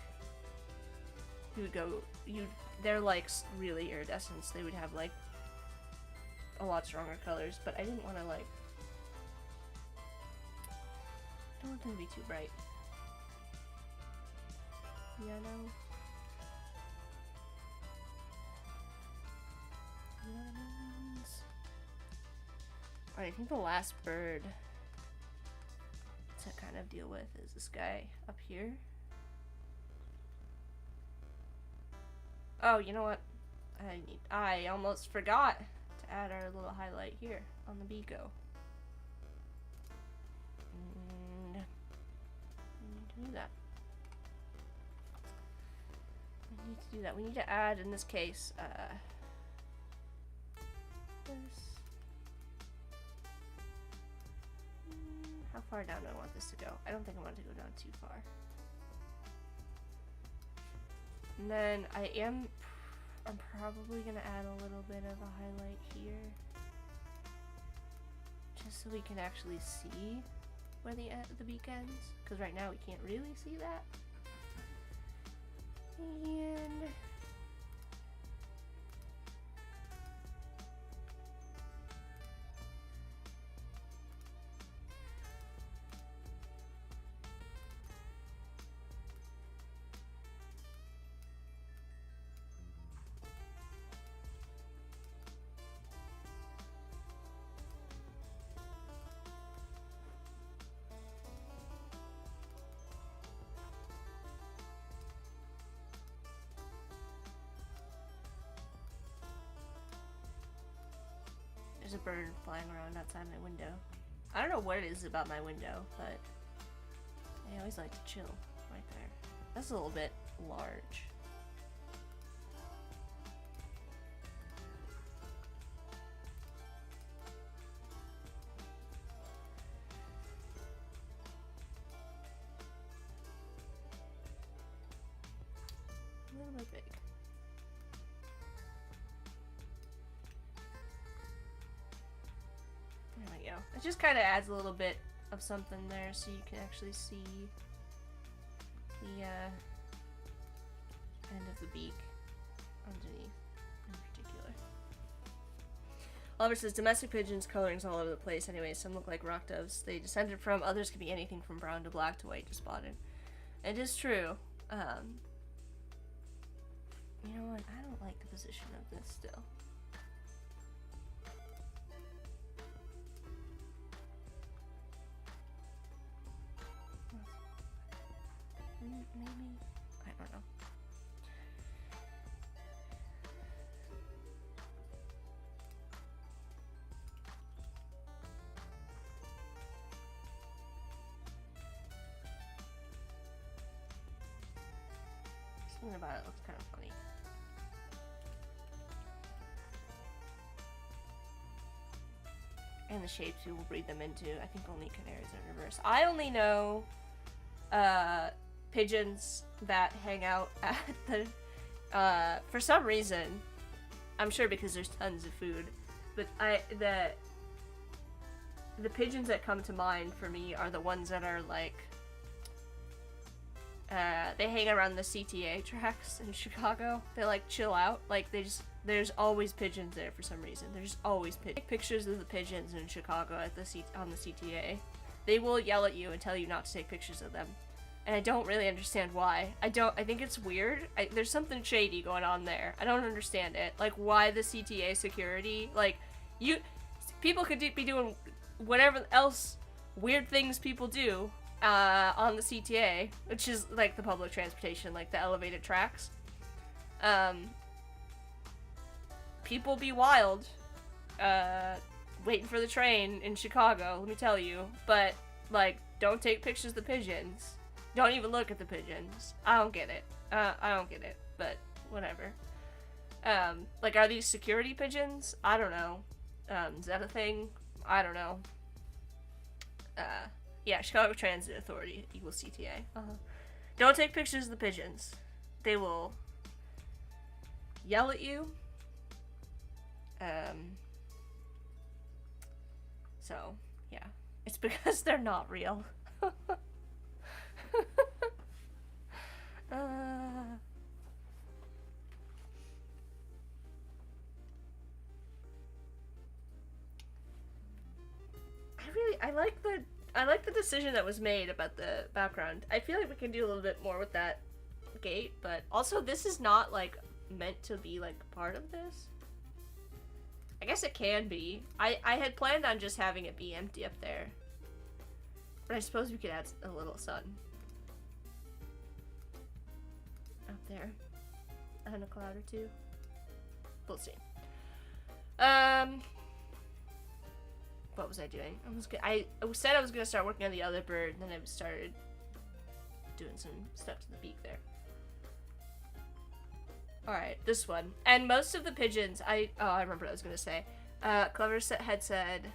They're like really iridescent. They would have like a lot stronger colors, but I didn't want to like, I don't want them to be too bright. Yeah, no. You know what I mean? Alright, I think the last bird to kind of deal with is this guy up here. Oh, you know what? I almost forgot to add our little highlight here on the Bico. And we need to do that. We need to add, in this case, this. How far down do I want this to go? I don't think I want it to go down too far. And then I'm probably gonna add a little bit of a highlight here, just so we can actually see where the beak ends, because right now we can't really see that. And there's a bird flying around outside my window. I don't know what it is about my window, but I always like to chill right there. That's a little bit large. A little bit big. There we go. It just kind of adds a little bit of something there so you can actually see the end of the beak underneath in particular. Oliver says, domestic pigeons colorings all over the place anyway. Some look like rock doves they descended from. Others can be anything from brown to black to white to spotted. It is true. You know what? I don't like the position of this still. Maybe? I don't know. Something about it looks kind of funny. And the shapes we will breed them into. I think only canaries are reverse. I only know pigeons that hang out at the, for some reason, I'm sure because there's tons of food, but the pigeons that come to mind for me are the ones that are like, they hang around the CTA tracks in Chicago. They like chill out. Like there's always pigeons there for some reason. There's always pigeons. Pictures of the pigeons in Chicago at on the CTA. They will yell at you and tell you not to take pictures of them. And I don't really understand why. I think it's weird. There's something shady going on there. I don't understand it. Like, why the CTA security? Like, people could be doing whatever else weird things people do on the CTA, which is like the public transportation, like the elevated tracks. People be wild, waiting for the train in Chicago, let me tell you. But, like, don't take pictures of the pigeons. Don't even look at the pigeons. I don't get it. But whatever. Like, are these security pigeons? I don't know. Is that a thing? I don't know. Yeah, Chicago Transit Authority equals CTA. Don't take pictures of the pigeons. They will yell at you. So, yeah. It's because they're not real. I like the decision that was made about the background. I feel like we can do a little bit more with that gate, but also this is not like meant to be like part of this. I guess it can be. I had planned on just having it be empty up there, but I suppose we could add a little sun up there and a cloud or two. We'll see. What was I doing? I said I was gonna start working on the other bird, and then I started doing some stuff to the beak there. Alright, this one. And most of the pigeons, I remember what I was gonna say. Clever had said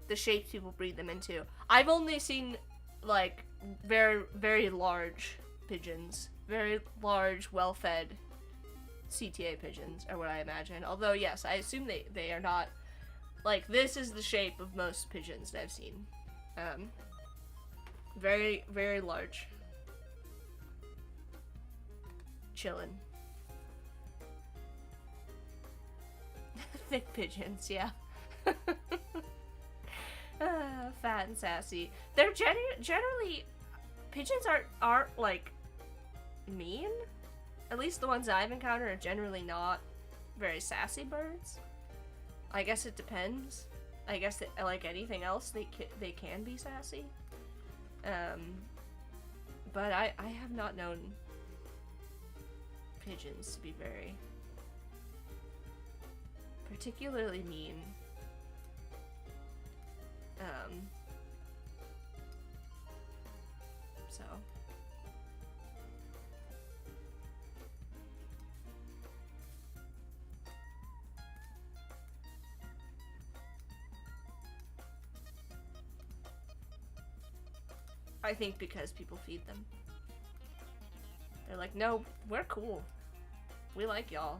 the shapes people breed them into. I've only seen, like, very, very large pigeons. Very large, well-fed CTA pigeons, are what I imagine. Although, yes, I assume they are not. Like, this is the shape of most pigeons that I've seen. Very, very large. Chillin'. Thick pigeons, yeah. Fat and sassy. They're generally... Pigeons aren't, like, mean. At least the ones I've encountered are generally not very sassy birds. I guess it depends. I guess that, like anything else, they can be sassy. But I have not known pigeons to be very particularly mean. So. I think because people feed them. They're like, no, we're cool. We like y'all.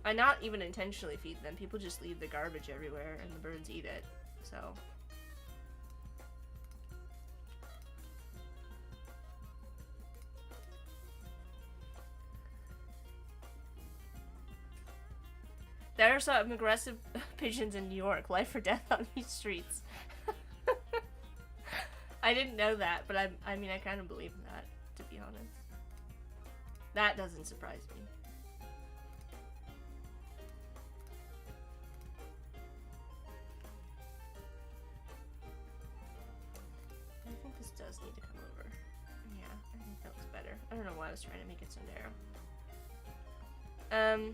I not even intentionally feed them. People just leave the garbage everywhere and the birds eat it. So. There are some aggressive pigeons in New York. Life or death on these streets. I didn't know that, but I mean, I kind of believe that, to be honest. That doesn't surprise me. I think this does need to come over. Yeah, I think that looks better. I don't know why I was trying to make it so narrow.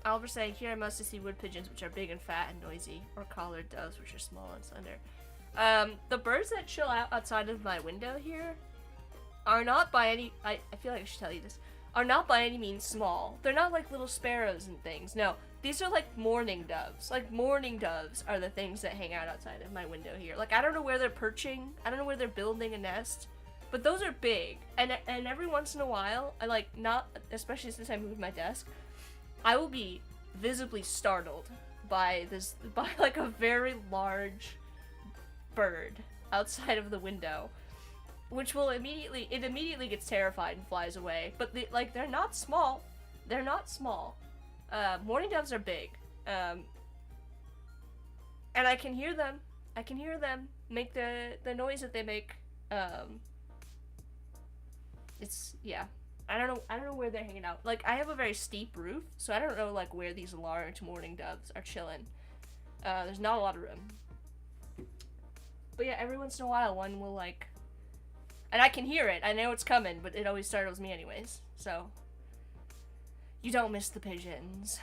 Oliver saying, here I mostly see wood pigeons, which are big and fat and noisy, or collared doves, which are small and slender. The birds that chill out outside of my window here are not by any, I feel like I should tell you this, are not by any means small. They're not like little sparrows and things. No, these are like mourning doves. Like mourning doves are the things that hang out outside of my window here. Like I don't know where they're perching. I don't know where they're building a nest. But those are big. And every once in a while, I like not, especially since I moved my desk, I will be visibly startled by like a very large bird outside of the window. Which will immediately gets terrified and flies away. But they're not small. They're not small. Mourning doves are big. And I can hear them. I can hear them make the noise that they make. It's, yeah. I don't know where they're hanging out. Like, I have a very steep roof, so I don't know, like, where these large mourning doves are chilling. There's not a lot of room. But yeah, every once in a while, one will, like... And I can hear it. I know it's coming, but it always startles me anyways. So, you don't miss the pigeons.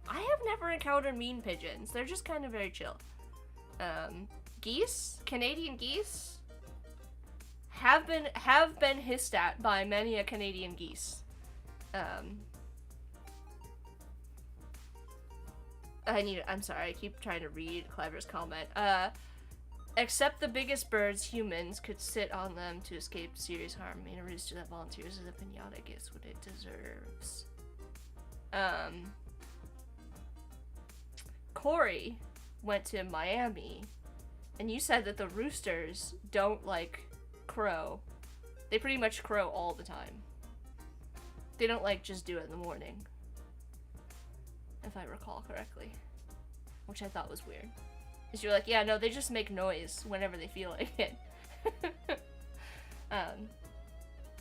I have never encountered mean pigeons. They're just kind of very chill. Geese? Canadian geese? Have been hissed at by many a Canadian geese. I'm sorry, I keep trying to read Clever's comment. Except the biggest birds, humans could sit on them to escape serious harm. I mean, a rooster that volunteers as a pinata gets what it deserves. Corey went to Miami, and you said that the roosters don't, like, crow. They pretty much crow all the time. They don't, like, just do it in the morning. If I recall correctly. Which I thought was weird. Because you're like, yeah, no, they just make noise whenever they feel like it.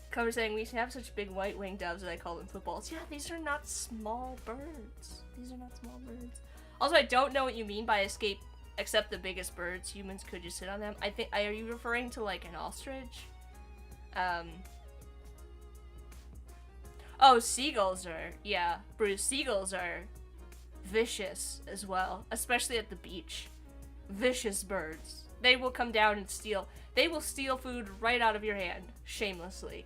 Cover saying, we used to have such big white-winged doves that I call them footballs. Yeah, these are not small birds. These are not small birds. Also, I don't know what you mean by escape, except the biggest birds. Humans could just sit on them. I think, are you referring to, like, an ostrich? Oh, seagulls are, yeah, Bruce, seagulls are vicious as well, especially at the beach. Vicious birds. They will come down and steal. They will steal food right out of your hand. Shamelessly.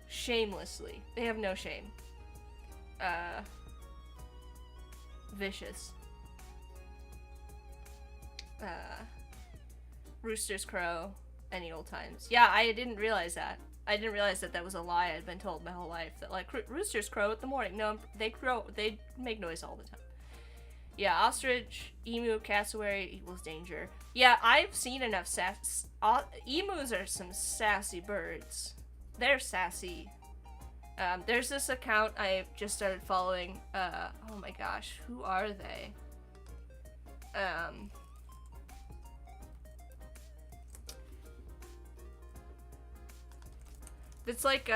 Shamelessly. They have no shame. Vicious. Roosters crow any old times. Yeah, I didn't realize that. I didn't realize that that was a lie I'd been told my whole life. That, like, roosters crow at the morning. No, they crow. They make noise all the time. Yeah, ostrich, emu, cassowary equals danger. Yeah, I've seen enough emus are some sassy birds. They're sassy. There's this account I just started following. Oh my gosh, who are they? It's like,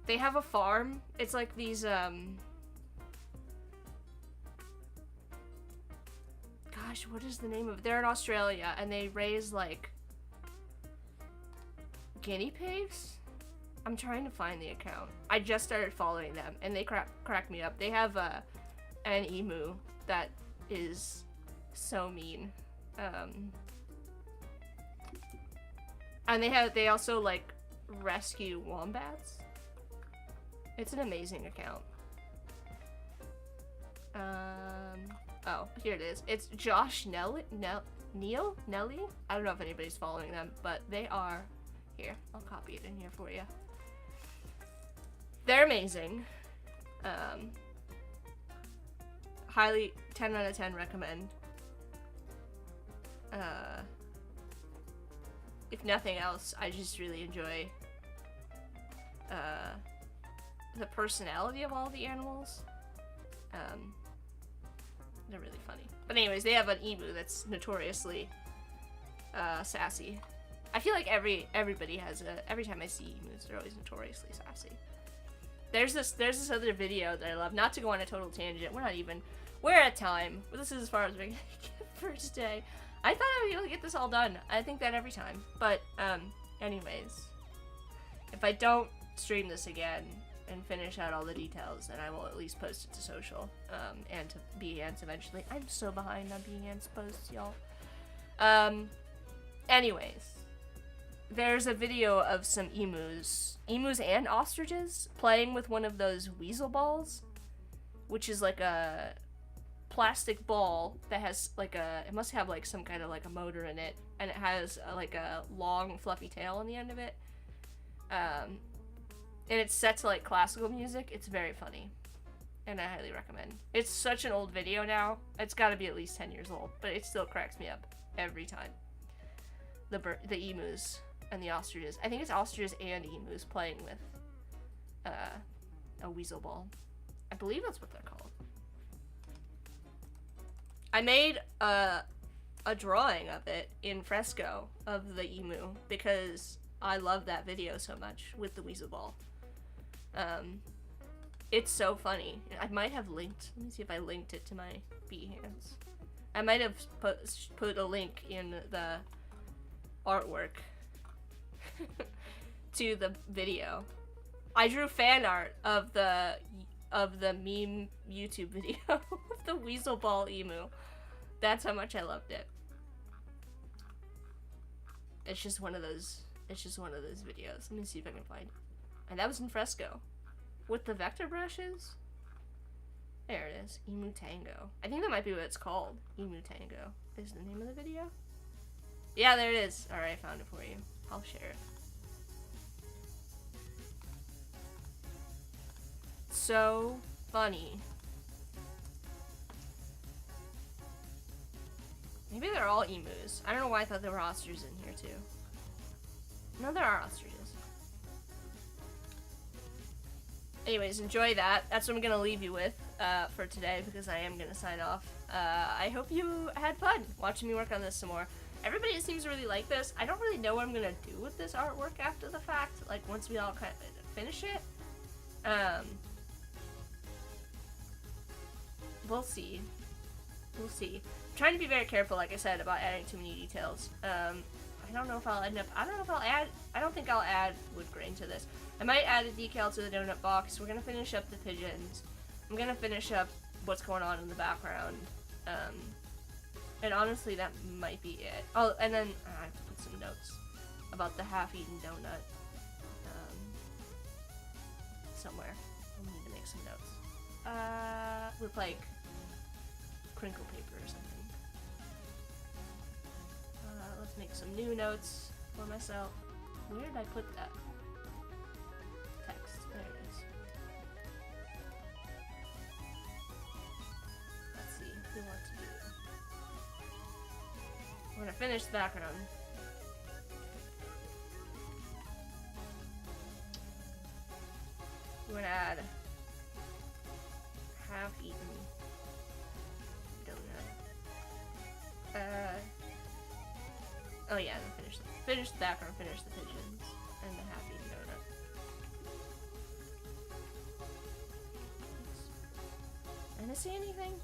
they have a farm. It's like these, gosh, what is the name of it? They're in Australia, and they raise, like, guinea pigs? I'm trying to find the account. I just started following them, and they crack me up. They have, an emu that is so mean. And they also, like, rescue wombats. It's an amazing account. Oh, here it is. It's Josh Nelly? I don't know if anybody's following them, but they are. Here, I'll copy it in here for you. They're amazing. Highly, 10 out of 10 recommend. If nothing else, I just really enjoy the personality of all the animals. They're really funny. But anyways, they have an emu that's notoriously sassy. I feel like everybody has every time I see emus, they're always notoriously sassy. There's this other video that I love. Not to go on a total tangent. We're at time. But this is as far as we're gonna get for today. I thought I would be able to get this all done. I think that every time. But, anyways. If I don't stream this again and finish out all the details, then I will at least post it to social. And to Behance eventually. I'm so behind on Behance posts, y'all. Anyways. there's a video of some emus and ostriches playing with one of those weasel balls, which is like a plastic ball that has like it must have like some kind of like a motor in it, and it has like a long fluffy tail on the end of it. And it's set to like classical music. It's very funny, and I highly recommend. It's such an old video now. It's got to be at least 10 years old, but it still cracks me up every time. The emus and the ostriches. I think it's ostriches and emus playing with a weasel ball. I believe that's what they're called. I made a drawing of it in fresco of the emu because I love that video so much with the weasel ball. It's so funny. I might have linked. Let me see if I linked it to my Behance. I might have put a link in the artwork to the video. I drew fan art of the meme YouTube video of the weasel ball emu. That's how much I loved it. It's just one of those videos. Let me see if I can find it. And that was in fresco with the vector brushes. There it is. Emu Tango. I think that might be what it's called. Emu Tango is the name of the video. Yeah, there it is. Alright, I found it for you. I'll share it. So funny. Maybe they're all emus. I don't know why I thought there were ostriches in here too. No, there are ostriches. Anyways, enjoy that. That's what I'm gonna leave you with for today because I am gonna sign off. I hope you had fun watching me work on this some more. Everybody seems to really like this. I don't really know what I'm gonna do with this artwork after the fact, like once we all kind of finish it. We'll see. We'll see. I'm trying to be very careful, like I said, about adding too many details. I don't know if I'll end up, I don't think I'll add wood grain to this. I might add a decal to the donut box. We're gonna finish up the pigeons. I'm gonna finish up what's going on in the background. And honestly, that might be it. Oh, and then I have to put some notes about the half-eaten donut somewhere. I need to make some notes. With like crinkle paper or something. Let's make some new notes for myself. Where did I put that? Text. There it is. Let's see. We want to do. We're gonna finish the background. We're gonna add half-eaten donut. Oh yeah, then finish the background, finish the pigeons, and the half-eaten donut. Did I see anything?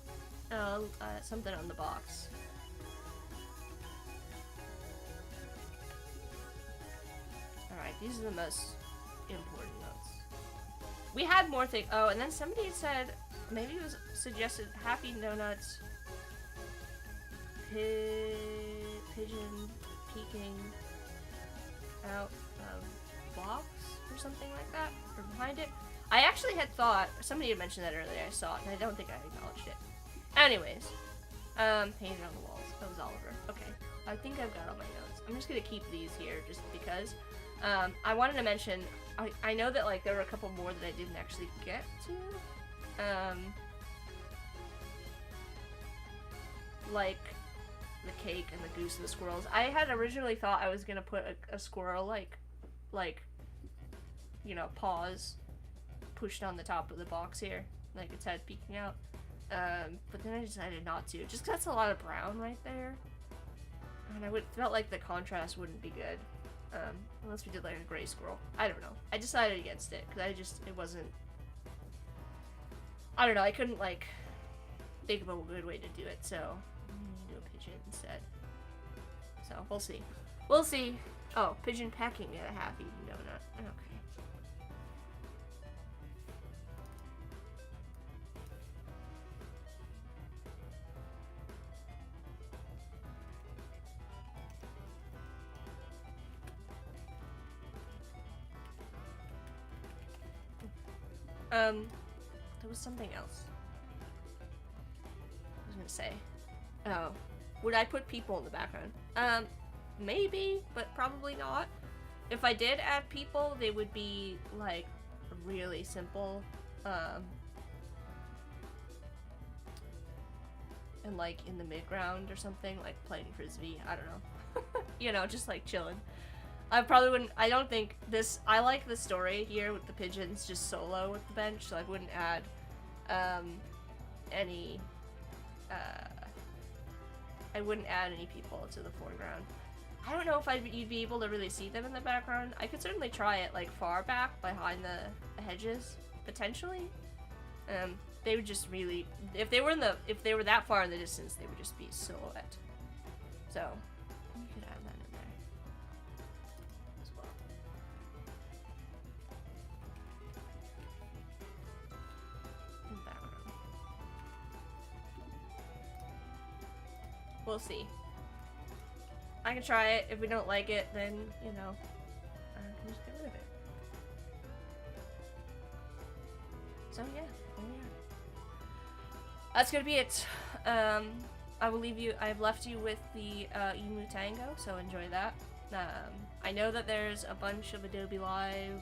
Oh, something on the box. Alright, these are the most important notes. We had more things. Oh, and then somebody said, maybe it was suggested half-eaten donuts, pigeon peeking out of box or something like that, or behind it. I actually had thought, somebody had mentioned that earlier, I saw it, and I don't think I acknowledged it. Anyways, painted on the walls. That was Oliver. Okay, I think I've got all my notes. I'm just gonna keep these here just because. I wanted to mention, I know that like there were a couple more that I didn't actually get to. Like the cake and the goose and the squirrels. I had originally thought I was gonna put a squirrel like, you know, paws pushed on the top of the box here, like its head peeking out. But then I decided not to, just 'cause that's a lot of brown right there, and I felt like the contrast wouldn't be good. Unless we did like a gray squirrel. I don't know. I decided against it because it wasn't. I don't know. I couldn't like think of a good way to do it, so I'm gonna do a pigeon instead. So we'll see. We'll see. Oh, pigeon pecking at a half-eaten donut. Okay. There was something else. I was gonna say. Oh. Would I put people in the background? Maybe, but probably not. If I did add people, they would be, like, really simple. And, like, in the mid-ground or something, like playing Frisbee. I don't know. You know, just, like, chilling. I probably wouldn't, I don't think this, I like the story here with the pigeons just solo with the bench, so I wouldn't add, any, I wouldn't add any people to the foreground. I don't know if you'd be able to really see them in the background. I could certainly try it, like, far back behind the hedges, potentially. They would just really, if they were that far in the distance, they would just be silhouette. So, you could add that in there as well. In the background. We'll see. I can try it. If we don't like it, then, you know, I can just get rid of it. So, yeah. There we are. That's gonna be it. I will leave you, I've left you with the Emu Tango, so enjoy that. I know that there's a bunch of Adobe Live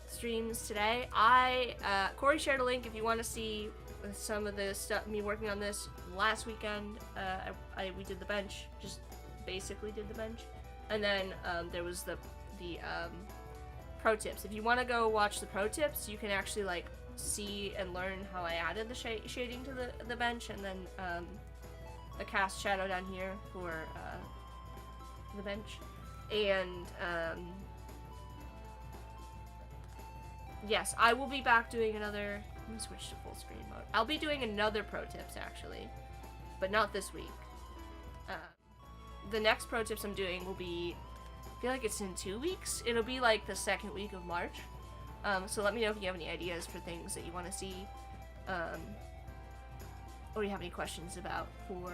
streams today. Corey shared a link if you want to see some of the stuff, me working on this last weekend. We did the bench, just basically did the bench. And then there was the pro tips. If you want to go watch the pro tips, you can actually, like, see and learn how I added the shading to the bench, and then the cast shadow down here for the bench. And yes, I will be back doing another, let me switch to full screen mode. I'll be doing another pro tips actually, but not this week. The next pro tips I'm doing will be, I feel like it's in 2 weeks. It'll be like the second week of March. So let me know if you have any ideas for things that you want to see, or you have any questions about for,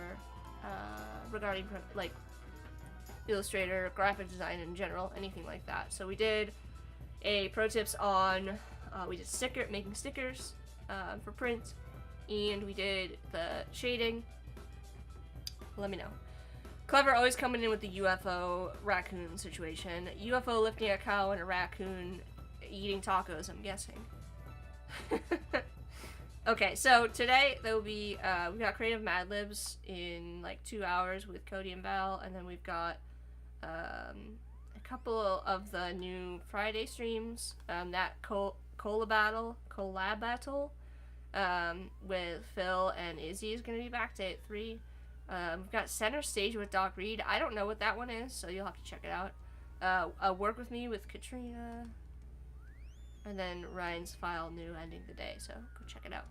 regarding, like, Illustrator, graphic design in general, anything like that. So we did a pro tips on, we did making stickers, for print, and we did the shading. Let me know. Clever always coming in with the UFO raccoon situation. UFO lifting a cow and a raccoon eating tacos, I'm guessing. Okay, so today there will be, we got Creative Mad Libs in like 2 hours with Cody and Val, and then we've got a couple of the new Friday streams, that collab battle with Phil and Izzy is going to be back to 3. We've got Center Stage with Doc Reed. I don't know what that one is, so you'll have to check it out. Work With Me with Katrina. And then Ryan's file new ending the day, so go check it out.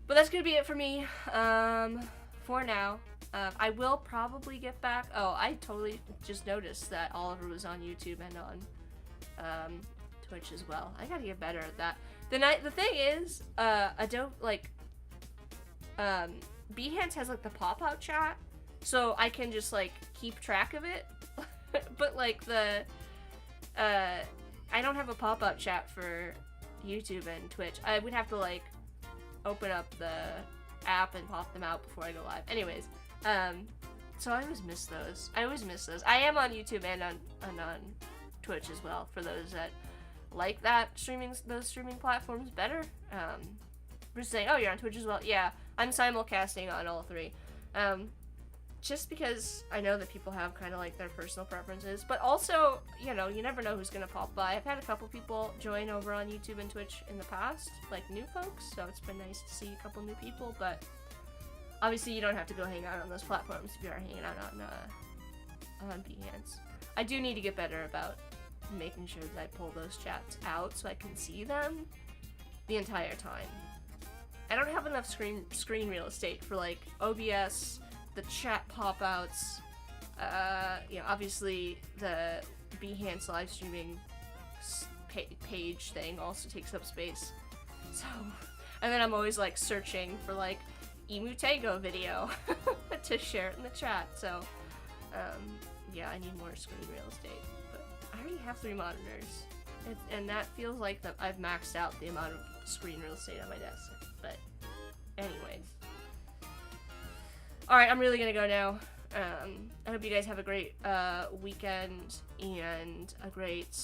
But that's gonna be it for me for now. I will probably get back. Oh, I totally just noticed that Oliver was on YouTube and on Twitch as well. I gotta get better at that. The thing is, Adobe, like, Behance has like the pop-out chat, so I can just like keep track of it. But like I don't have a pop-out chat for YouTube and Twitch. I would have to like open up the app and pop them out before I go live. Anyways, so I always miss those. I am on YouTube and on Twitch as well, for those that like those streaming platforms better. We're saying, oh, you're on Twitch as well. Yeah, I'm simulcasting on all 3. Just because I know that people have kind of like their personal preferences, but also, you know, you never know who's gonna pop by. I've had a couple people join over on YouTube and Twitch in the past, like new folks, so it's been nice to see a couple new people, but obviously you don't have to go hang out on those platforms if you are hanging out on Behance. I do need to get better about making sure that I pull those chats out so I can see them the entire time. I don't have enough screen real estate for like OBS, the chat pop-outs, you know, obviously the Behance live streaming page thing also takes up space. So, and then I'm always like searching for like Emu Tango video to share it in the chat. So, yeah, I need more screen real estate. But I already have 3 monitors, And that feels like that I've maxed out the amount of screen real estate on my desk. But anyways. Alright, I'm really gonna go now. I hope you guys have a great weekend and a great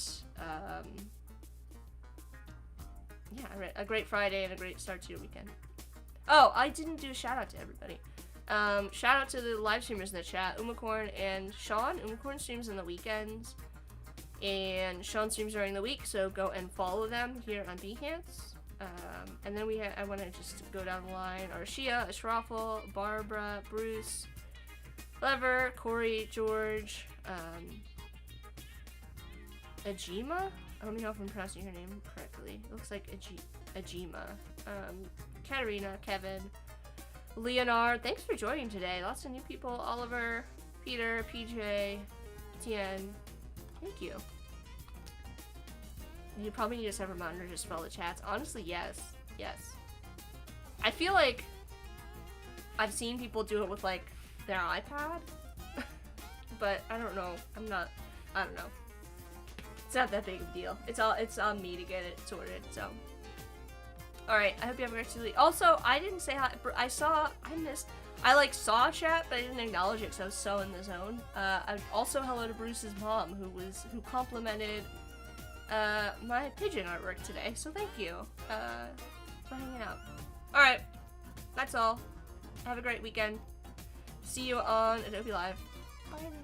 a great Friday and a great start to your weekend. Oh, I didn't do a shout out to everybody. Shout out to the live streamers in the chat, Umacorn and Sean. Umacorn streams on the weekends, and Sean streams during the week, so go and follow them here on Behance. And then I want to just go down the line. Arshia, Ashrafel, Barbara, Bruce, Clever, Corey, George, Ajima? I don't know if I'm pronouncing her name correctly. It looks like Ajima. Katarina, Kevin, Leonard. Thanks for joining today. Lots of new people. Oliver, Peter, PJ, Tien. Thank you. You probably need a separate monitor just for all the chats. Honestly, yes. Yes. I feel like I've seen people do it with, like, their iPad. But I don't know. I don't know. It's not that big of a deal. It's on me to get it sorted, so. Alright, I hope you have a great week. Also, I didn't say hi. I saw a chat, but I didn't acknowledge it because I was so in the zone. Also hello to Bruce's mom, who complimented my pigeon artwork today, so thank you for hanging out. Alright, that's all. Have a great weekend. See you on Adobe Live. Bye, everyone.